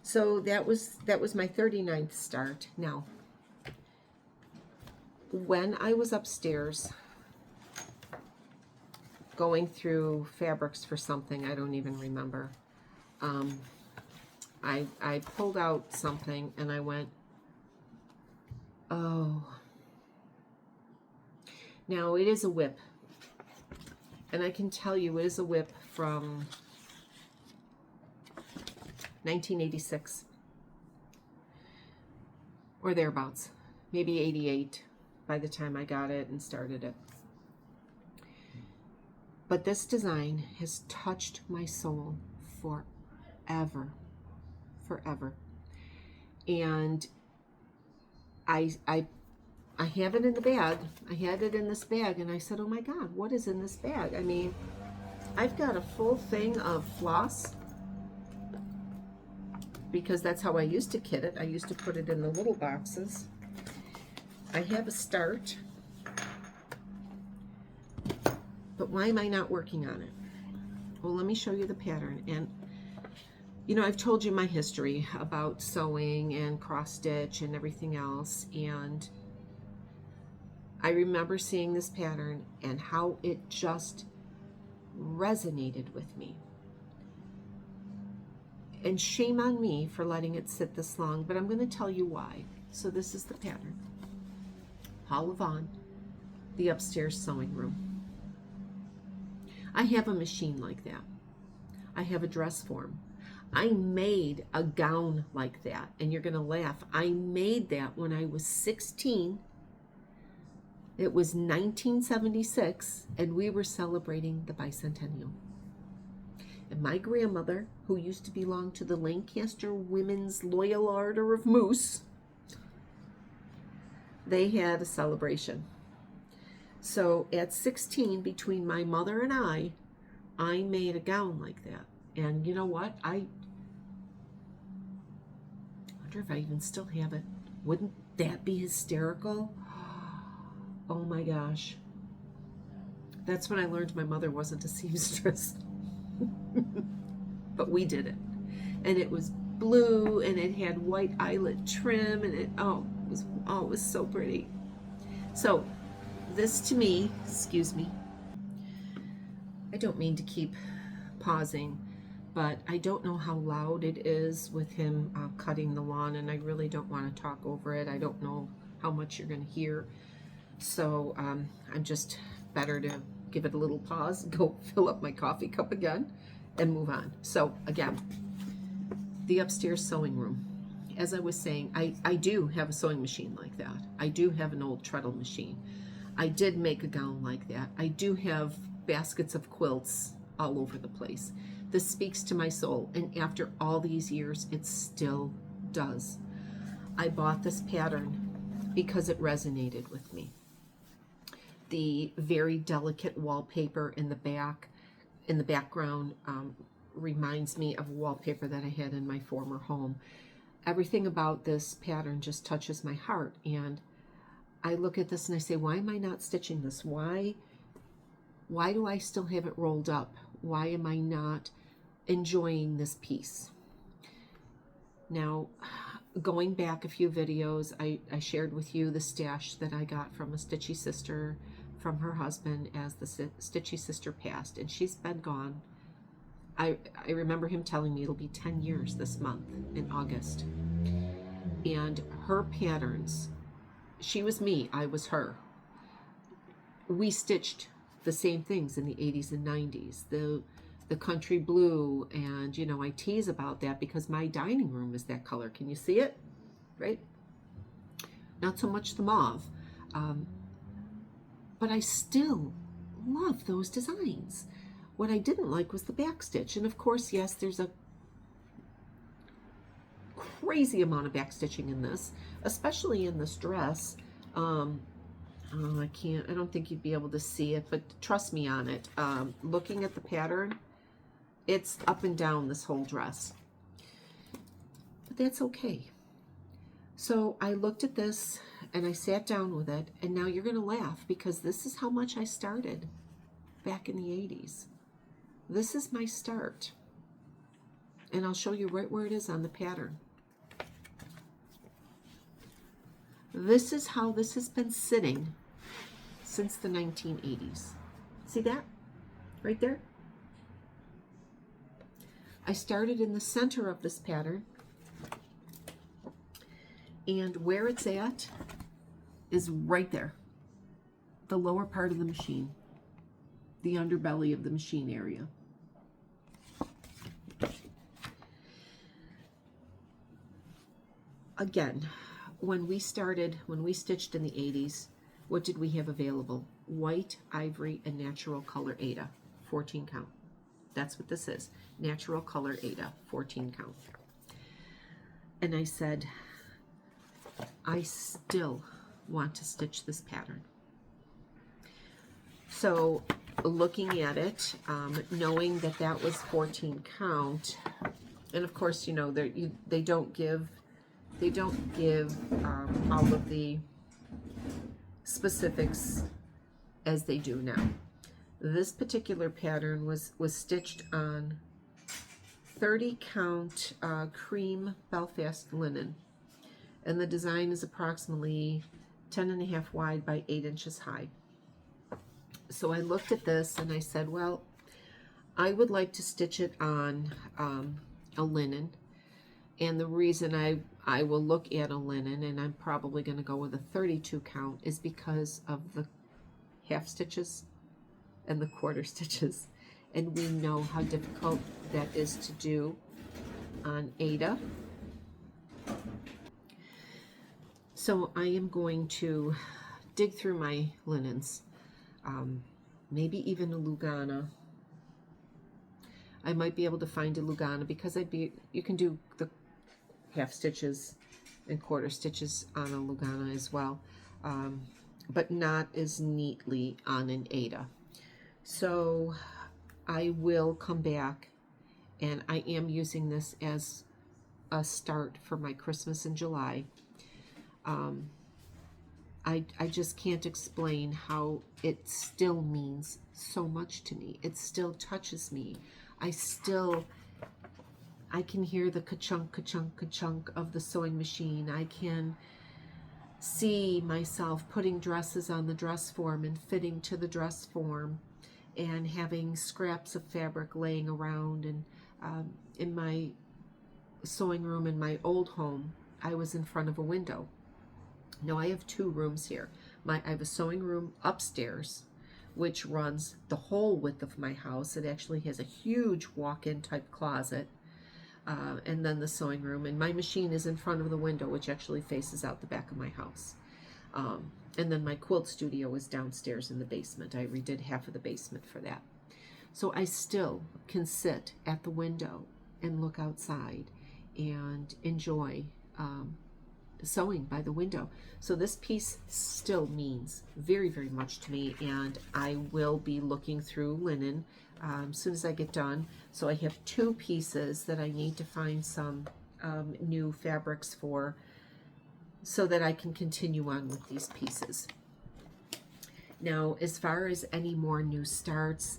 So that was my 39th start. Now, when I was upstairs going through fabrics for something, I don't even remember, I pulled out something and I went, oh. Now it is a whip, and I can tell you it is a whip from 1986 or thereabouts, maybe 88 by the time I got it and started it. But this design has touched my soul forever. And I have it in the bag. I had it in this bag, and I said, oh my God, what is in this bag? I mean, I've got a full thing of floss, because that's how I used to kit it. I used to put it in the little boxes. I have a start, but why am I not working on it? Well, let me show you the pattern. And you know, I've told you my history about sewing and cross stitch and everything else, and I remember seeing this pattern and how it just resonated with me. And shame on me for letting it sit this long, but I'm going to tell you why. So this is the pattern. Paula Vaughn, the upstairs sewing room. I have a machine like that. I have a dress form. I made a gown like that, and you're going to laugh. I made that when I was 16. It was 1976, and we were celebrating the bicentennial. And my grandmother, who used to belong to the Lancaster Women's Loyal Order of Moose, they had a celebration. So at 16, between my mother and I made a gown like that. And you know what? I wonder if I even still have it. Wouldn't that be hysterical? Oh my gosh. That's when I learned my mother wasn't a seamstress. But we did it. And it was blue, and it had white eyelet trim, and it was so pretty. So this to me, excuse me, I don't mean to keep pausing, but I don't know how loud it is with him cutting the lawn, and I really don't want to talk over it. I don't know how much you're going to hear. So I'm just better to give it a little pause, go fill up my coffee cup again, and move on. So again, the upstairs sewing room. As I was saying, I do have a sewing machine like that. I do have an old treadle machine. I did make a gown like that. I do have baskets of quilts all over the place. This speaks to my soul, and after all these years, it still does. I bought this pattern because it resonated with me. The very delicate wallpaper in the background reminds me of wallpaper that I had in my former home. Everything about this pattern just touches my heart, and I look at this and I say, why am I not stitching this? Why why do I still have it rolled up? Why am I not enjoying this piece? Now, going back a few videos, I shared with you the stash that I got from a Stitchy sister from her husband as the Stitchy sister passed, and she's been gone. I remember him telling me it'll be 10 years this month in August. And her patterns, she was me, I was her. We stitched the same things in the 80s and 90s. The country blue, and you know, I tease about that because my dining room is that color. Can you see it? Right? Not so much the mauve. But I still love those designs. What I didn't like was the back stitch. And of course, yes, there's a crazy amount of back stitching in this, especially in this dress. Oh, I don't think you'd be able to see it, but trust me on it. Looking at the pattern, it's up and down this whole dress. But that's okay. So I looked at this and I sat down with it, and now you're going to laugh because this is how much I started back in the 80s. This is my start. And I'll show you right where it is on the pattern. This is how this has been sitting since the 1980s. See that? Right there? I started in the center of this pattern, and where it's at is right there. The lower part of the machine. The underbelly of the machine area. Again, when we stitched in the 80s, what did we have available? White, ivory, and natural color Aida, 14 count. That's what this is, natural color Aida, 14 count. And I said, I still want to stitch this pattern. So looking at it, knowing that that was 14 count, and of course, you know, they don't give all of the specifics as they do now. This particular pattern was stitched on 30 count cream Belfast linen, and the design is approximately 10.5 wide by 8 inches high. So I looked at this and I said, well, I would like to stitch it on a linen. And the reason I will look at a linen, and I'm probably going to go with a 32 count, is because of the half stitches and the quarter stitches. And we know how difficult that is to do on Aida. So I am going to dig through my linens. Maybe even a Lugana. I might be able to find a Lugana because you can do the half stitches and quarter stitches on a Lugana as well, but not as neatly on an Aida. So I will come back, and I am using this as a start for my Christmas in July. I just can't explain how it still means so much to me. It still touches me. I can hear the ka-chunk, ka-chunk, ka-chunk of the sewing machine. I can see myself putting dresses on the dress form and fitting to the dress form and having scraps of fabric laying around. And in my sewing room in my old home, I was in front of a window. Now I have 2 rooms here. I have a sewing room upstairs, which runs the whole width of my house. It actually has a huge walk-in type closet. And then the sewing room, and my machine is in front of the window, which actually faces out the back of my house. And then my quilt studio is downstairs in the basement. I redid half of the basement for that. So I still can sit at the window and look outside and enjoy sewing by the window. So this piece still means very, very much to me, and I will be looking through linen as soon as I get done. So I have 2 pieces that I need to find some new fabrics for, so that I can continue on with these pieces. Now, as far as any more new starts,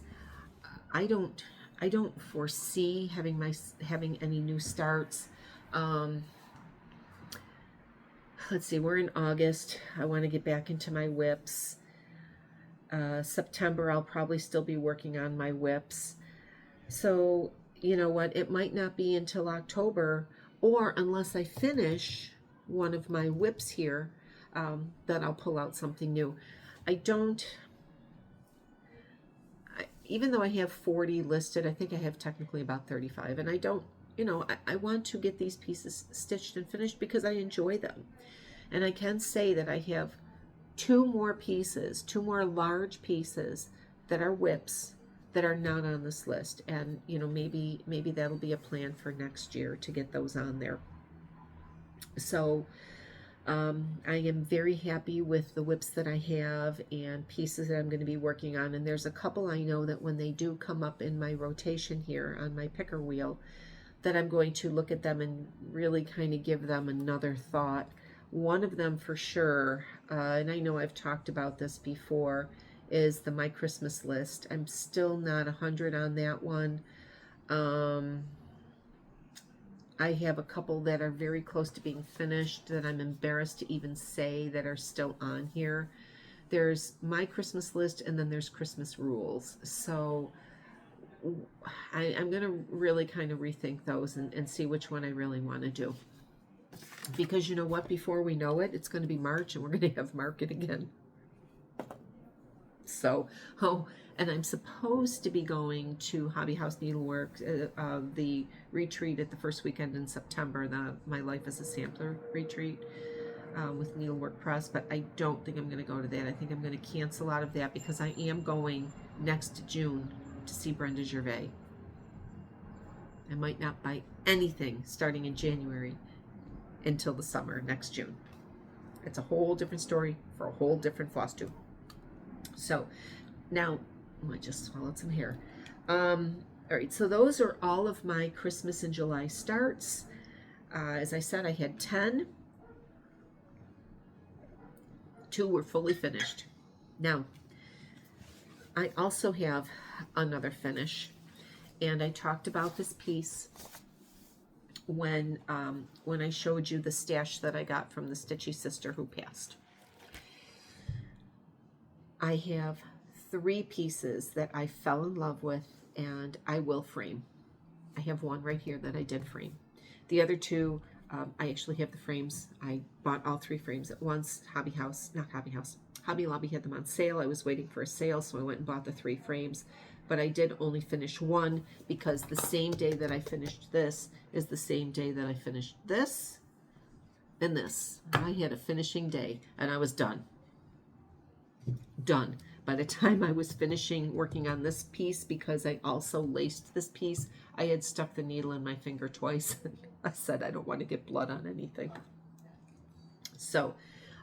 I don't I don't foresee having any new starts. Um, let's see, we're in August. I want to get back into my whips. September, I'll probably still be working on my whips. So, you know what? It might not be until October, or unless I finish one of my whips here, that I'll pull out something new. I don't, even though I have 40 listed, I think I have technically about 35. And I don't, I want to get these pieces stitched and finished because I enjoy them. And I can say that I have two more large pieces that are whips that are not on this list. And, maybe that'll be a plan for next year to get those on there. So I am very happy with the whips that I have and pieces that I'm going to be working on. And there's a couple I know that when they do come up in my rotation here on my picker wheel, that I'm going to look at them and really kind of give them another thought. One of them for sure, and I know I've talked about this before, is the My Christmas list. I'm still not 100 on that one. I have a couple that are very close to being finished that I'm embarrassed to even say that are still on here. There's My Christmas list, and then there's Christmas rules. So I'm going to really kind of rethink those and see which one I really want to do. Because you know what? Before we know it, it's going to be March, and we're going to have market again. So, and I'm supposed to be going to Hobby House Needlework, the retreat at the first weekend in September, the My Life as a Sampler retreat with Needlework Press, but I don't think I'm going to go to that. I think I'm going to cancel out of that because I am going next June to see Brenda Gervais. I might not buy anything starting in January until the summer next June. It's a whole different story for a whole different Flosstube. So now, I just swallowed some hair. All right, so those are all of my Christmas and July starts. As I said, I had 10. 2 were fully finished. Now, I also have another finish, and I talked about this piece when I showed you the stash that I got from the Stitchy sister who passed. I have 3 pieces that I fell in love with and I will frame. I have one right here that I did frame. The other 2, I actually have the frames. I bought all 3 frames at once. Hobby Lobby had them on sale. I was waiting for a sale, so I went and bought the 3 frames. But I did only finish one because the same day that I finished this is the same day that I finished this and this. I had a finishing day and I was done. Done. By the time I was finishing working on this piece, because I also laced this piece, I had stuck the needle in my finger twice. I said I don't want to get blood on anything. So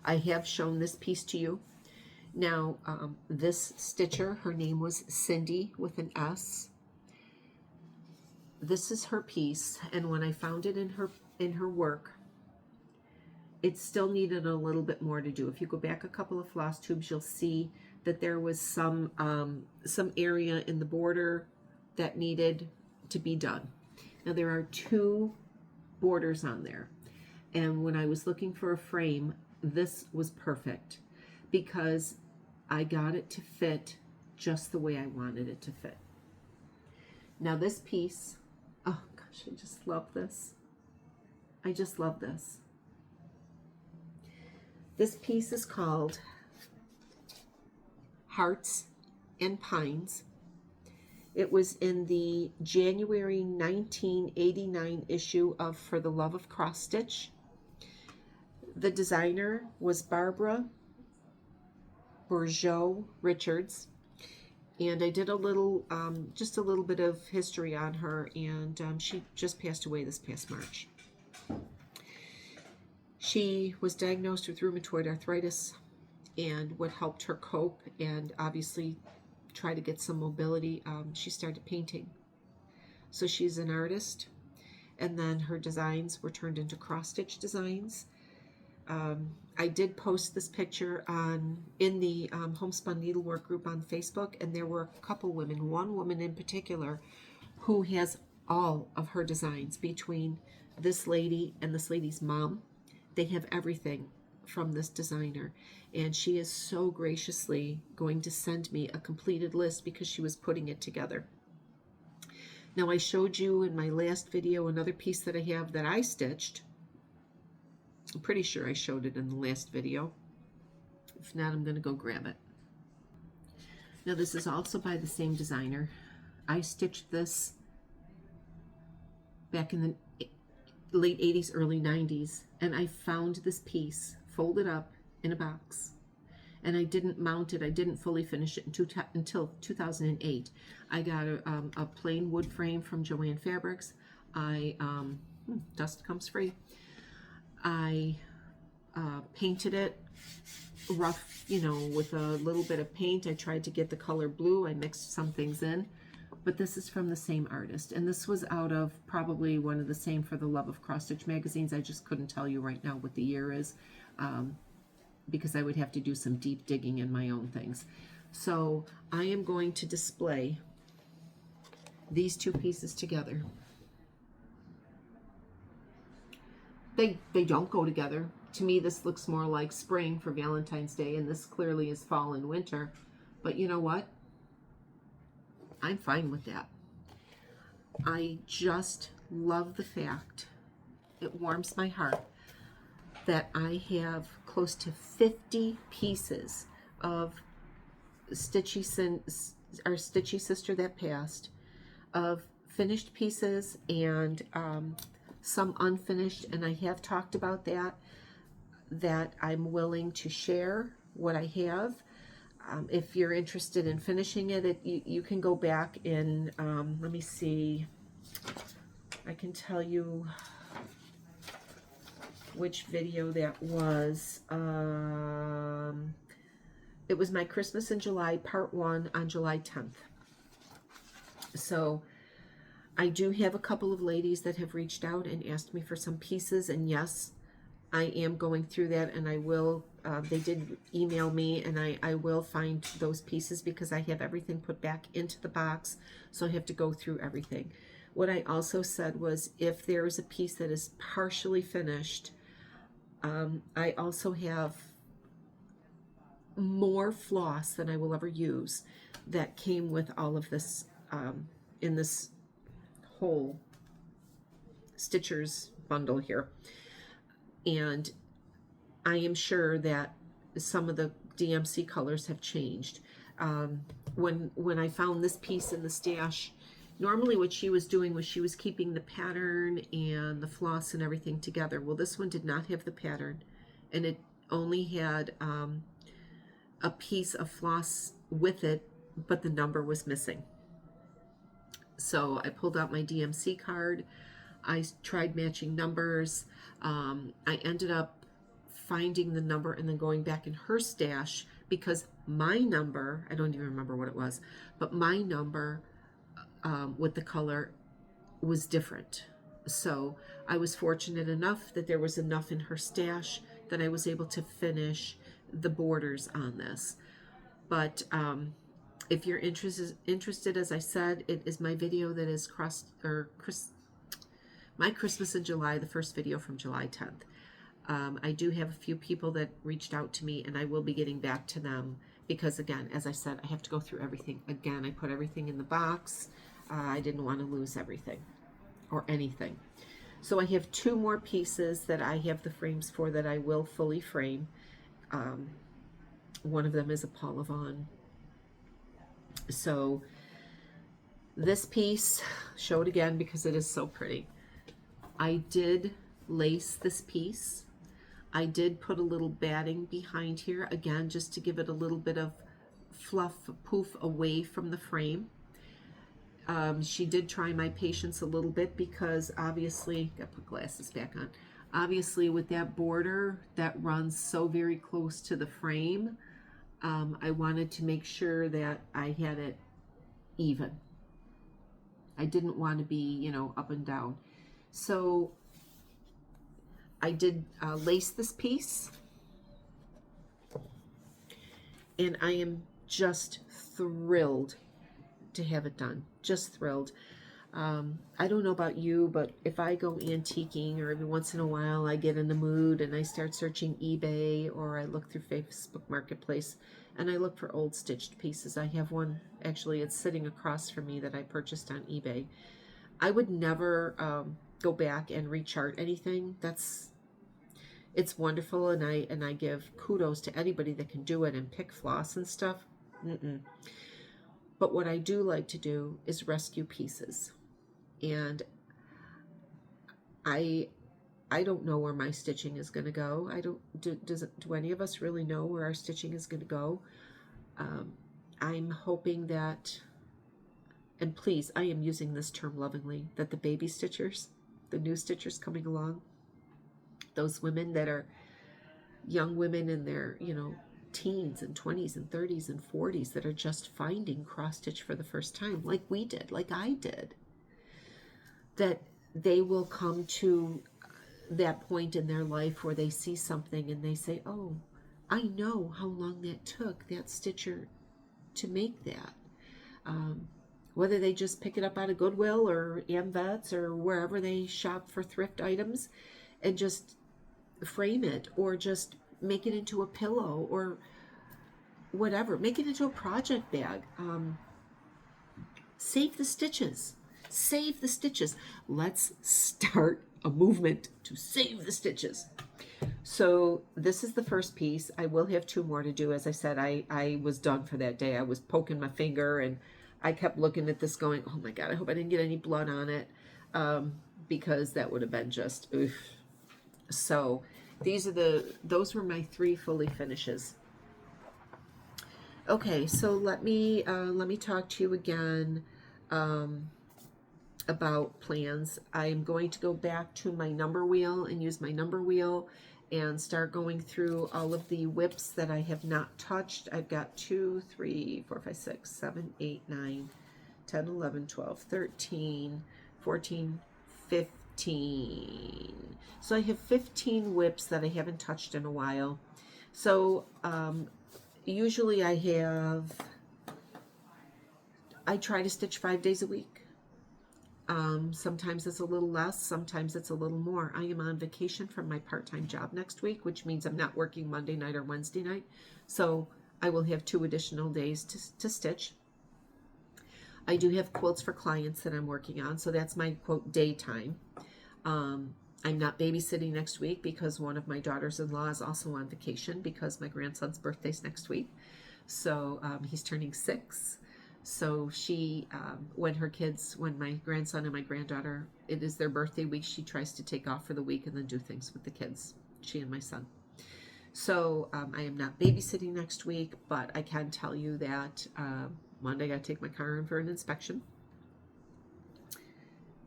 I have shown this piece to you. Now, this stitcher, her name was Cindy with an S. This is her piece, and when I found it in her work, it still needed a little bit more to do. If you go back a couple of Flosstubes, you'll see that there was some area in the border that needed to be done. Now there are 2 borders on there, and when I was looking for a frame, this was perfect because I got it to fit just the way I wanted it to fit. Now this piece, oh gosh, I just love this. I just love this. This piece is called Hearts and Pines. It was in the January 1989 issue of For the Love of Cross Stitch. The designer was Barbara Bourgeau-Richard, and I did a little, just a little bit of history on her, and she just passed away this past March. She was diagnosed with rheumatoid arthritis, and what helped her cope and obviously try to get some mobility, she started painting. So she's an artist, and then her designs were turned into cross-stitch designs. I did post this picture in the Homespun Needlework group on Facebook, and there were a couple women, one woman in particular, who has all of her designs between this lady and this lady's mom. They have everything from this designer, and she is so graciously going to send me a completed list because she was putting it together. Now, I showed you in my last video another piece that I have that I stitched. I'm pretty sure I showed it in the last video. If not, I'm going to go grab it. Now, this is also by the same designer. I stitched this back in the late 80s, early 90s, and I found this piece folded up in a box. And I didn't mount it. I didn't fully finish it until 2008. I got a plain wood frame from Joann Fabrics. Dust comes free. I painted it rough, you know, with a little bit of paint. I tried to get the color blue. I mixed some things in. But this is from the same artist. And this was out of probably one of the same For the Love of Cross Stitch magazines. I just couldn't tell you right now what the year is. Because I would have to do some deep digging in my own things. So I am going to display these two pieces together. They don't go together. To me, this looks more like spring for Valentine's Day, and this clearly is fall and winter. But you know what? I'm fine with that. I just love the fact, it warms my heart, that I have close to 50 pieces of Stitchy Sister That Passed, of finished pieces and some unfinished, and I have talked about that I'm willing to share what I have. If you're interested in finishing it, you can go back in, let me see, I can tell you which video that was. It was my Christmas in July, part 1 on July 10th. So I do have a couple of ladies that have reached out and asked me for some pieces, and yes, I am going through that, and I will, they did email me, and I will find those pieces because I have everything put back into the box, so I have to go through everything. What I also said was, if there is a piece that is partially finished, I also have more floss than I will ever use that came with all of this in this whole Stitchers bundle here. And I am sure that some of the DMC colors have changed. When I found this piece in the stash, normally what she was doing was she was keeping the pattern and the floss and everything together. Well, this one did not have the pattern, and it only had a piece of floss with it, but the number was missing. So I pulled out my DMC card. I tried matching numbers. I ended up finding the number and then going back in her stash because my number, I don't even remember what it was, but my number with the color was different. So I was fortunate enough that there was enough in her stash that I was able to finish the borders on this. But if you're interested, as I said, it is my video that is my Christmas in July, the first video from July 10th. I do have a few people that reached out to me, and I will be getting back to them because, again, as I said, I have to go through everything. Again, I put everything in the box. I didn't want to lose everything or anything. So I have 2 more pieces that I have the frames for that I will fully frame. One of them is a Paula Vaughn. So this piece, show it again because it is so pretty. I did lace this piece. I did put a little batting behind here, again, just to give it a little bit of fluff, poof away from the frame. She did try my patience a little bit because obviously, gotta put glasses back on, obviously with that border that runs so very close to the frame, I wanted to make sure that I had it even. I didn't want to be, you know, up and down. So I did lace this piece, And I am just thrilled to have it done. Just thrilled. I don't know about you, but if I go antiquing, or every once in a while I get in the mood and I start searching eBay, or I look through Facebook Marketplace and I look for old stitched pieces. I have one, actually, it's sitting across from me that I purchased on eBay. I would never go back and rechart anything. It's wonderful, and I give kudos to anybody that can do it and pick floss and stuff. But what I do like to do is rescue pieces. And I don't know where my stitching is going to go. Do any of us really know where our stitching is going to go? I'm hoping that, and please, I am using this term lovingly, that the baby stitchers, the new stitchers coming along, those women that are young women in their, teens and 20s and 30s and 40s that are just finding cross stitch for the first time, like we did, like I did, that they will come to that point in their life where they see something and they say, oh, I know how long that took that stitcher to make that. Whether they just pick it up out of Goodwill or AmVets or wherever they shop for thrift items and just frame it, or just make it into a pillow, or whatever, make it into a project bag. Save the stitches. Save the stitches. Let's start a movement to save the stitches. So this is the first piece. I will have 2 more to do. As I said, I was done for that day. I was poking my finger and I kept looking at this going, oh my God, I hope I didn't get any blood on it, because that would have been just, oof. So those were my 3 fully finishes. Okay, so let me talk to you again about plans. I'm going to go back to my number wheel and use my number wheel and start going through all of the whips that I have not touched. I've got 2, 3, 4, 5, 6, 7, 8, 9, 10, 11, 12, 13, 14, 15. So I have 15 whips that I haven't touched in a while. So usually I try to stitch 5 days a week. Sometimes it's a little less, sometimes it's a little more. I am on vacation from my part-time job next week, which means I'm not working Monday night or Wednesday night. So I will have 2 additional days to stitch. I do have quilts for clients that I'm working on, so that's my, quote, daytime. I'm not babysitting next week because one of my daughters-in-law is also on vacation because my grandson's birthday's next week. So he's turning 6. So she, when my grandson and my granddaughter, it is their birthday week, she tries to take off for the week and then do things with the kids, she and my son. So I am not babysitting next week, but I can tell you that Monday I got to take my car in for an inspection.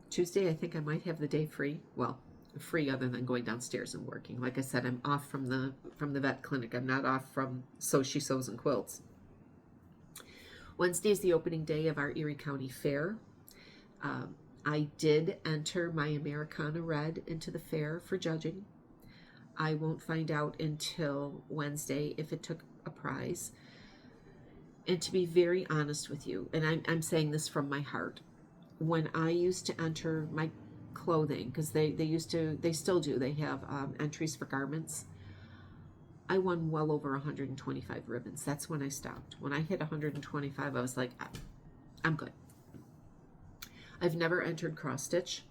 Tuesday, I think I might have the day free. Well, free other than going downstairs and working. Like I said, I'm off from the vet clinic. I'm not off from SoSheSewsAndQuilts. Wednesday is the opening day of our Erie County Fair. I did enter my Americana Red into the fair for judging. I won't find out until Wednesday if it took a prize. And to be very honest with you, and I'm saying this from my heart, when I used to enter my clothing, because they still do, they have entries for garments, I won well over 125 ribbons. That's when I stopped. When I hit 125, I was like, I'm good. I've never entered cross stitch.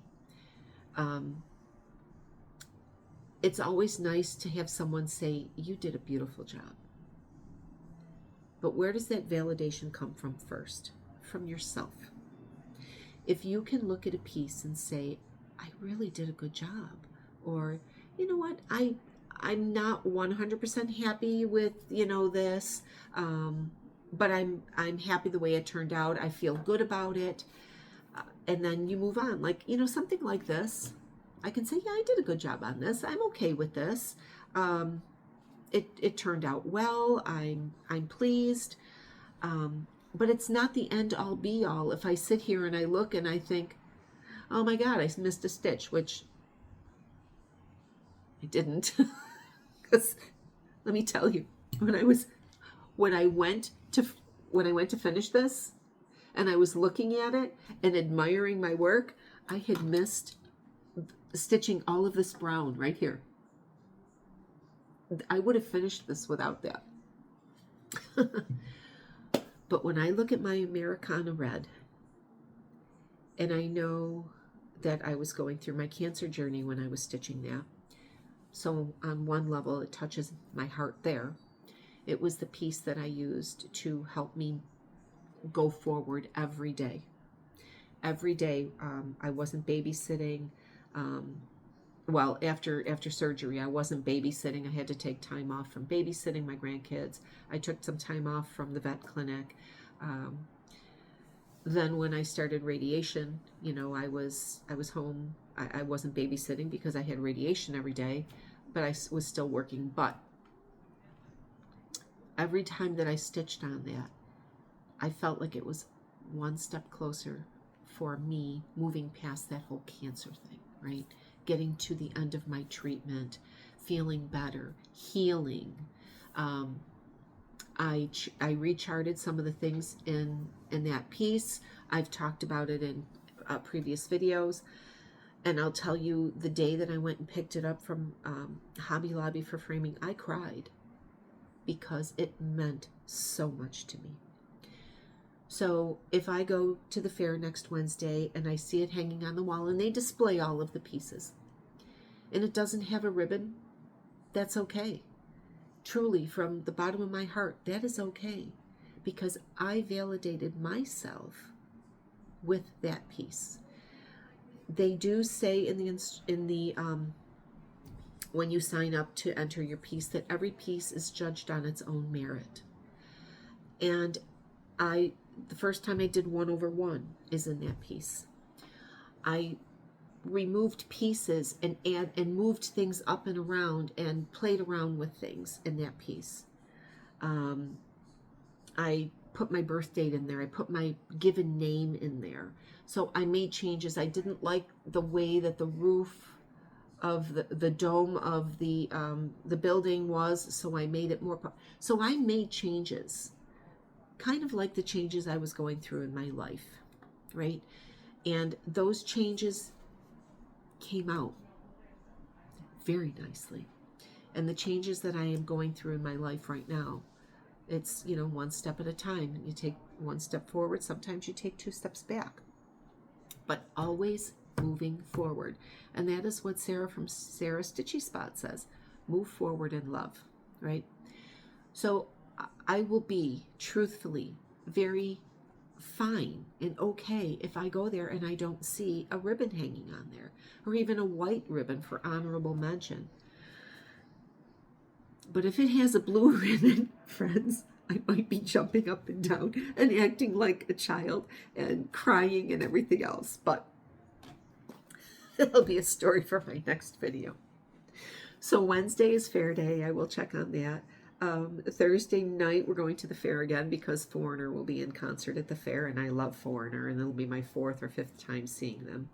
It's always nice to have someone say, you did a beautiful job. But where does that validation come from first? From yourself. If you can look at a piece and say, I really did a good job, or, you know what, I'm not 100% happy with, this, but I'm happy the way it turned out. I feel good about it. And then you move on. Like, something like this, I can say, yeah, I did a good job on this. I'm okay with this. It turned out well. I'm pleased. But it's not the end all be all. If I sit here and I look and I think, oh my God, I missed a stitch, which I didn't. Because let me tell you, when I was when I went to finish this, and I was looking at it and admiring my work, I had missed stitching all of this brown right here. I would have finished this without that. But when I look at my Americana red, and I know that I was going through my cancer journey when I was stitching that, so on one level it touches my heart there. It was the piece that I used to help me go forward every day. Every day, I wasn't babysitting. Well, after surgery, I wasn't babysitting. I had to take time off from babysitting my grandkids. I took some time off from the vet clinic. Then when I started radiation, I was home. I wasn't babysitting because I had radiation every day, but I was still working. But every time that I stitched on that, I felt like it was one step closer for me moving past that whole cancer thing, right? Getting to the end of my treatment, feeling better, healing. I recharted some of the things in that piece. I've talked about it in previous videos. And I'll tell you, the day that I went and picked it up from Hobby Lobby for framing, I cried because it meant so much to me. So if I go to the fair next Wednesday and I see it hanging on the wall and they display all of the pieces and it doesn't have a ribbon, that's okay. Truly, from the bottom of my heart, that is okay, because I validated myself with that piece. They do say in the when you sign up to enter your piece that every piece is judged on its own merit. And the first time I did 1/1 is in that piece. I removed pieces and moved things up and around and played around with things in that piece. I put my birth date in there. I put my given name in there. So I made changes. I didn't like the way that the roof of the dome of the building was, so I made it more. So I made changes, kind of like the changes I was going through in my life, right? And those changes came out very nicely. And the changes that I am going through in my life right now, it's, one step at a time. You take one step forward. Sometimes you take 2 steps back, but always moving forward. And that is what Sarah from Sarah Stitchy Spot says: move forward in love, right? So I will be truthfully very fine and okay if I go there and I don't see a ribbon hanging on there, or even a white ribbon for honorable mention. But if it has a blue ribbon, friends, I might be jumping up and down and acting like a child and crying and everything else. But that'll be a story for my next video. So Wednesday is fair day. I will check on that. Thursday night, we're going to the fair again because Foreigner will be in concert at the fair, and I love Foreigner, and it'll be my 4th or 5th time seeing them.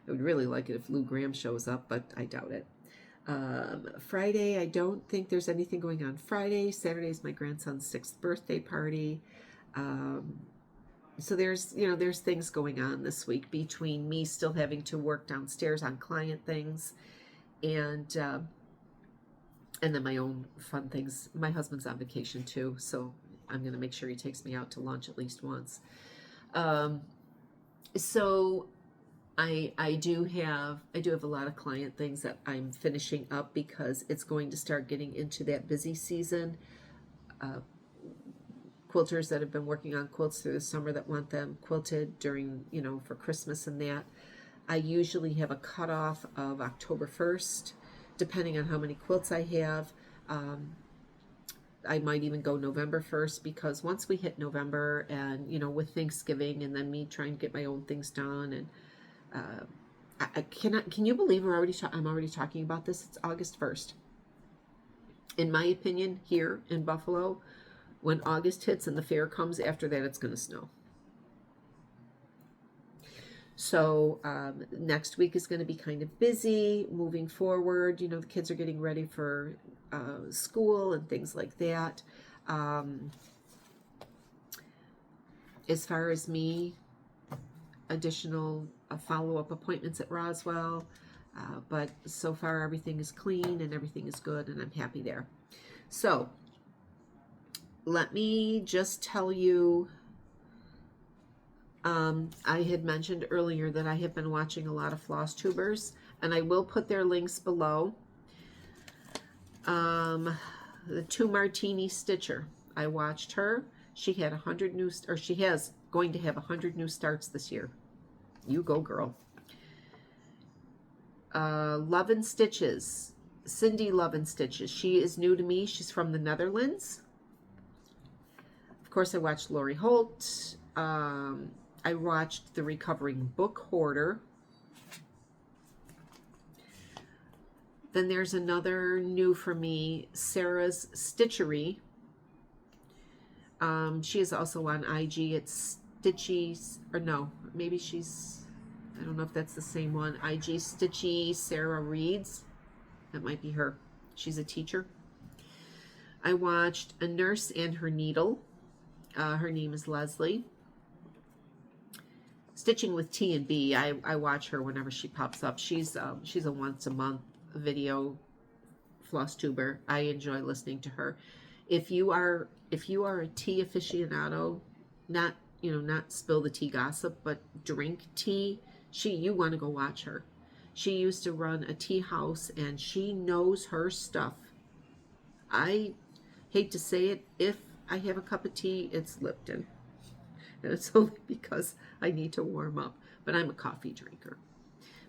I would really like it if Lou Graham shows up, but I doubt it. Friday, I don't think there's anything going on Friday. Saturday is my grandson's 6th birthday party. So there's things going on this week between me still having to work downstairs on client things and then my own fun things. My husband's on vacation too, so I'm going to make sure he takes me out to lunch at least once. So I do have a lot of client things that I'm finishing up because it's going to start getting into that busy season. Quilters that have been working on quilts through the summer that want them quilted during, for Christmas and that. I usually have a cutoff of October 1st, depending on how many quilts I have. I might even go November 1st, because once we hit November and, with Thanksgiving and then me trying to get my own things done, and can you believe I'm already talking about this? It's August 1st. In my opinion, here in Buffalo, when August hits and the fair comes, after that it's going to snow. So next week is going to be kind of busy moving forward. The kids are getting ready for school and things like that. As far as me, additional follow-up appointments at Roswell, but so far everything is clean and everything is good, and I'm happy there. So let me just tell you, I had mentioned earlier that I have been watching a lot of Flosstubers, and I will put their links below. The 2 Martini Stitcher, I watched her. She had 100 new, or she has going to have 100 new starts this year. You go, girl. Love and Stitches, Cindy Love and Stitches. She is new to me. She's from the Netherlands. Of course, I watched Lori Holt. I watched The Recovering Book Hoarder. Then there's another new for me, Sarah's Stitchery. She is also on IG. It's Stitchy, or no, maybe she's, I don't know if that's the same one. IG Stitchy Sarah Reads. That might be her. She's a teacher. I watched A Nurse and Her Needle. Her name is Leslie. Stitching with T and B. I watch her whenever she pops up. She's a once a month video Flosstuber. I enjoy listening to her. If you are a tea aficionado, not spill the tea gossip, but drink tea, you want to go watch her. She used to run a tea house, and she knows her stuff. I hate to say it, if I have a cup of tea, it's Lipton. And it's only because I need to warm up, but I'm a coffee drinker.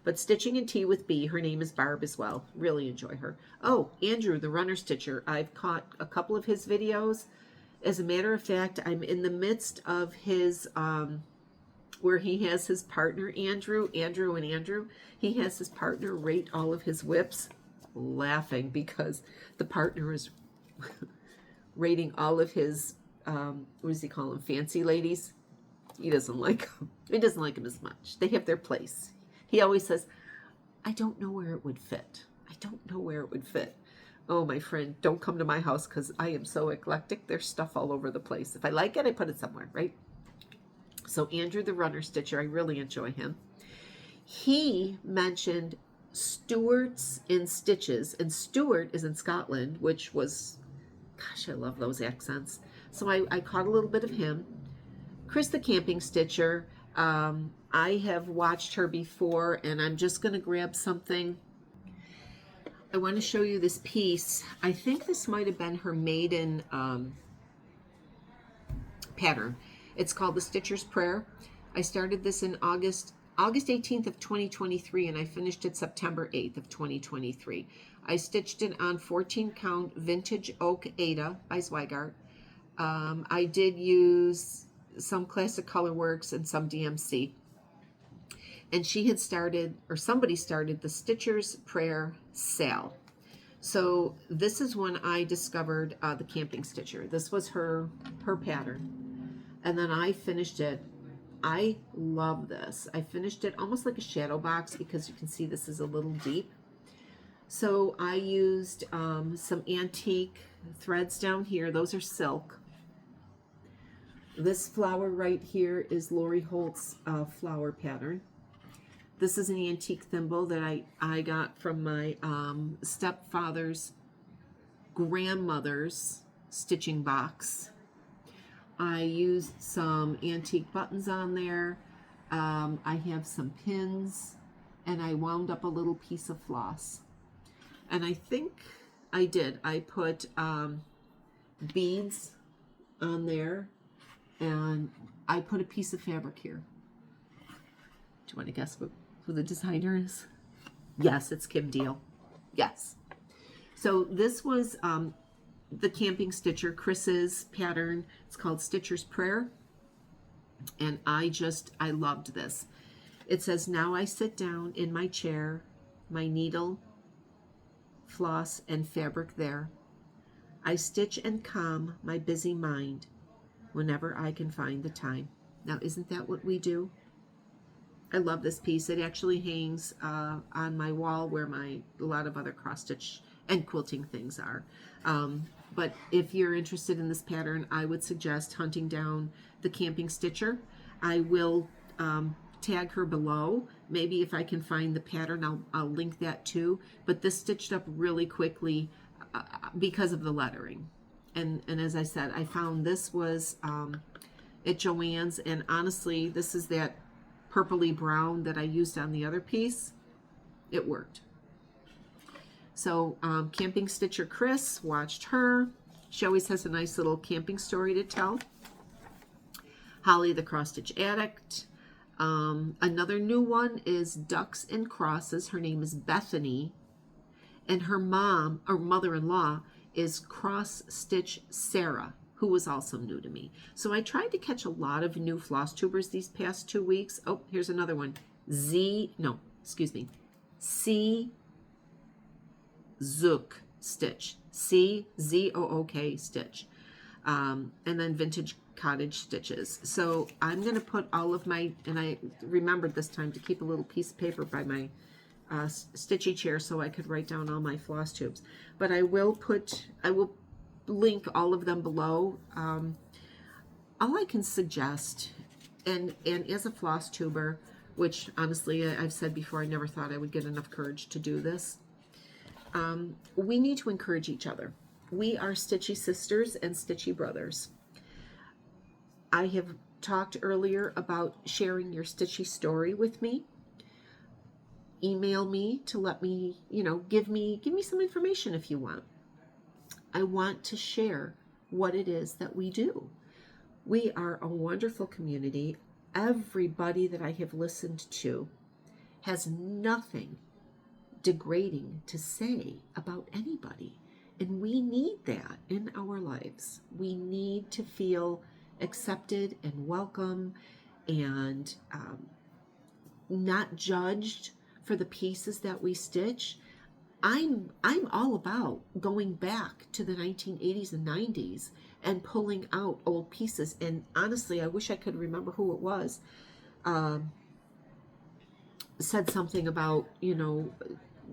But Stitching and Tea with B, her name is Barb as well. Really enjoy her. Oh, Andrew, the Runner Stitcher. I've caught a couple of his videos. As a matter of fact, I'm in the midst of his, where he has his partner, Andrew. He has his partner rate all of his whips. Laughing because the partner is rating all of his, what does he call them, fancy ladies? He doesn't like them. He doesn't like them as much. They have their place. He always says, I don't know where it would fit. I don't know where it would fit. Oh, my friend, don't come to my house because I am so eclectic. There's stuff all over the place. If I like it, I put it somewhere, right? So Andrew, the Runner Stitcher, I really enjoy him. He mentioned Stuart's in Stitches, and Stuart is in Scotland, which was, gosh, I love those accents. So I caught a little bit of him. Chris, the Camping Stitcher, I have watched her before, and I'm just going to grab something. I want to show you this piece. I think this might have been her maiden pattern. It's called The Stitcher's Prayer. I started this in August 18th of 2023, and I finished it September 8th of 2023. I stitched it on 14 count vintage oak Ada by Zweigart. I did use some Classic Colorworks and some DMC. And she had started, or somebody started, the Stitcher's Prayer sale. So this is when I discovered the Camping Stitcher. This was her pattern. And then I finished it. I love this. I finished it almost like a shadow box because you can see this is a little deep. So I used some antique threads down here. Those are silk. This flower right here is Lori Holt's flower pattern. This is an antique thimble that I got from my stepfather's grandmother's stitching box. I used some antique buttons on there. I have some pins, and I wound up a little piece of floss. And I think I did. I put beads on there, and I put a piece of fabric here. Do you want to guess who the designer is? Yes, it's Kim Deal. Yes. So this was the Camping Stitcher, Chris's pattern. It's called Stitcher's Prayer. And I loved this. It says, now I sit down in my chair, my needle, floss, and fabric there. I stitch and calm my busy mind whenever I can find the time. Now, isn't that what we do? I love this piece. It actually hangs on my wall where a lot of other cross stitch and quilting things are. But if you're interested in this pattern, I would suggest hunting down the Camping Stitcher. I will tag her below. Maybe if I can find the pattern, I'll link that too. But this stitched up really quickly because of the lettering. And as I said, I found this was at Joann's, and honestly, this is that purpley brown that I used on the other piece. It worked. So Camping Stitcher Chris, watched her. She always has a nice little camping story to tell. Holly the Cross Stitch Addict. Another new one is Ducks and Crosses. Her name is Bethany. And her mom, or mother-in-law, is Cross Stitch Sarah, who was also new to me. So I tried to catch a lot of new Flosstubers these past 2 weeks. Oh, here's another one. C Zook Stitch. C-Z-O-O-K Stitch. And then Vintage Cottage Stitches. So I'm going to put all of my, and I remembered this time to keep a little piece of paper by my stitchy chair so I could write down all my floss tubes. But I will link all of them below. All I can suggest, and as a floss tuber, which honestly I've said before, I never thought I would get enough courage to do this. We need to encourage each other. We are Stitchy sisters and Stitchy brothers. I have talked earlier about sharing your Stitchy story with me. Email me to let me, give me some information if you want. I want to share what it is that we do. We are a wonderful community. Everybody that I have listened to has nothing degrading to say about anybody. And we need that in our lives. We need to feel accepted and welcome and not judged for the pieces that we stitch. I'm all about going back to the 1980s and 90s and pulling out old pieces. And honestly, I wish I could remember who it was. Said something about,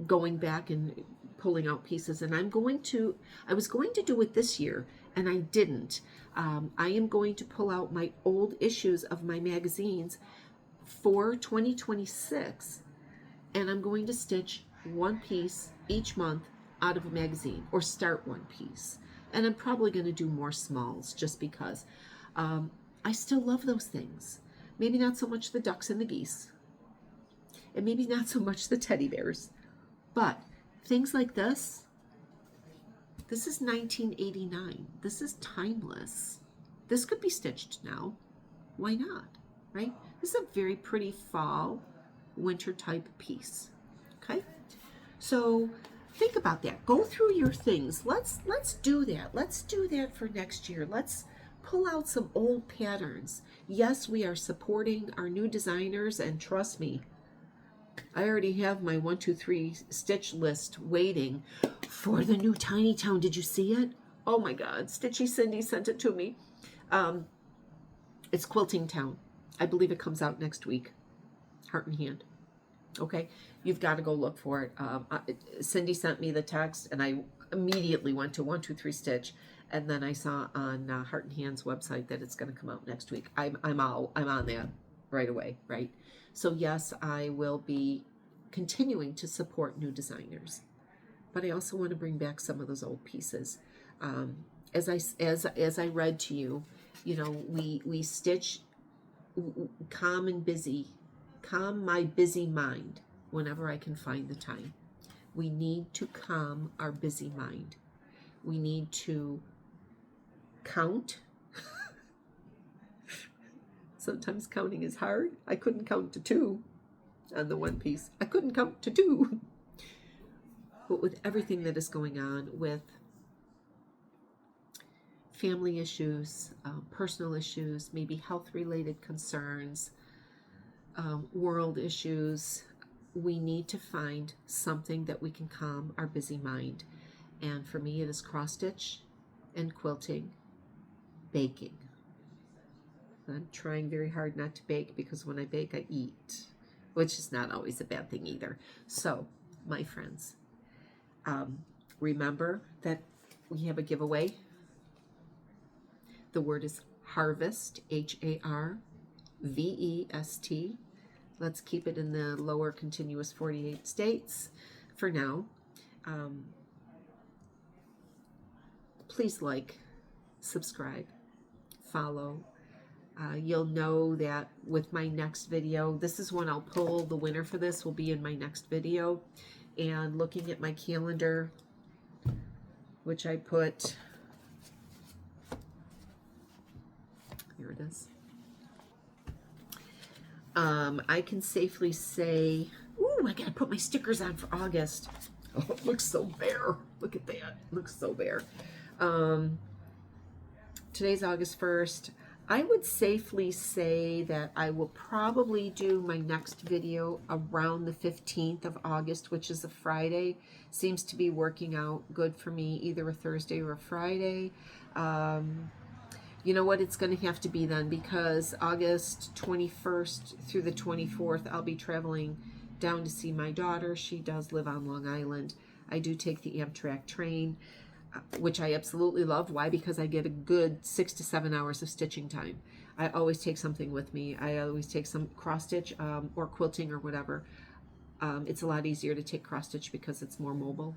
going back and pulling out pieces. And I was going to do it this year, and I didn't. I am going to pull out my old issues of my magazines for 2026, and I'm going to stitch one piece each month out of a magazine, or start one piece. And I'm probably going to do more smalls just because I still love those things. Maybe not so much the ducks and the geese, and maybe not so much the teddy bears, but things like this. This is 1989. This is timeless. This could be stitched now. Why not, right? This is a very pretty fall, winter type piece. Okay, so think about that. Go through your things. Let's do that. Let's do that for next year. Let's pull out some old patterns. Yes, we are supporting our new designers, and trust me, I already have my 1, 2, 3 stitch list waiting for the new Tiny Town. Did you see it? Oh my God, Stitchy Cindy sent it to me. It's Quilting Town. I believe it comes out next week. Heart and Hand. Okay, you've got to go look for it. Cindy sent me the text, and I immediately went to 1, 2, 3 Stitch, and then I saw on Heart and Hand's website that it's going to come out next week. I'm on that right away, right? So yes, I will be continuing to support new designers, but I also want to bring back some of those old pieces. As I read to you, we stitch calm my busy mind whenever I can find the time. We need to calm our busy mind. We need to count. Sometimes counting is hard. I couldn't count to 2 on the one piece. I couldn't count to 2. But with everything that is going on with family issues, personal issues, maybe health-related concerns, world issues, we need to find something that we can calm our busy mind. And for me, it is cross-stitch and quilting, baking. I'm trying very hard not to bake, because when I bake, I eat, which is not always a bad thing either. So, my friends, remember that we have a giveaway. The word is harvest, Harvest. Let's keep it in the lower continuous 48 states for now. Please like, subscribe, follow. You'll know that with my next video, this is when I'll pull the winner for this, will be in my next video. And looking at my calendar, which I put, here it is. I can safely say, ooh, I gotta put my stickers on for August. Oh, it looks so bare. Look at that, it looks so bare. Today's August 1st. I would safely say that I will probably do my next video around the 15th of August, which is a Friday. Seems to be working out good for me, either a Thursday or a Friday. You know what, it's going to have to be then, because August 21st through the 24th, I'll be traveling down to see my daughter. She does live on Long Island. I do take the Amtrak train, which I absolutely love. Why? Because I get a good 6 to 7 hours of stitching time. I always take something with me. I always take some cross stitch or quilting or whatever. It's a lot easier to take cross stitch because it's more mobile.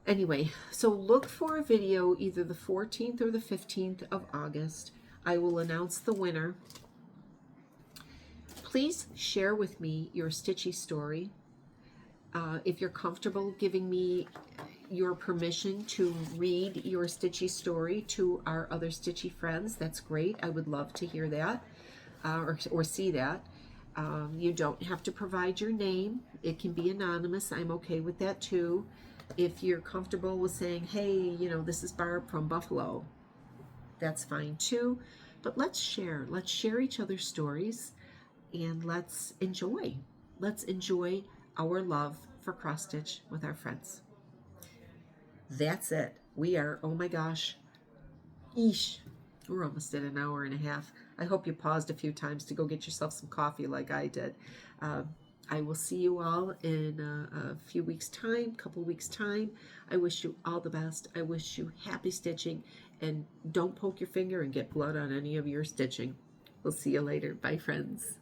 Anyway, so look for a video either the 14th or the 15th of August. I will announce the winner. Please share with me your stitchy story. If you're comfortable giving me your permission to read your stitchy story to our other stitchy friends, that's great. I would love to hear that or see that. You don't have to provide your name. It can be anonymous. I'm okay with that too. If you're comfortable with saying, hey, you know, this is Barb from Buffalo, that's fine too. But let's share each other's stories, and let's enjoy our love for cross stitch with our friends. That's it. We are, oh my gosh, we're almost at an hour and a half. I hope you paused a few times to go get yourself some coffee like I did. I will see you all in a few weeks' time, couple weeks' time. I wish you all the best. I wish you happy stitching, and don't poke your finger and get blood on any of your stitching. We'll see you later. Bye, friends.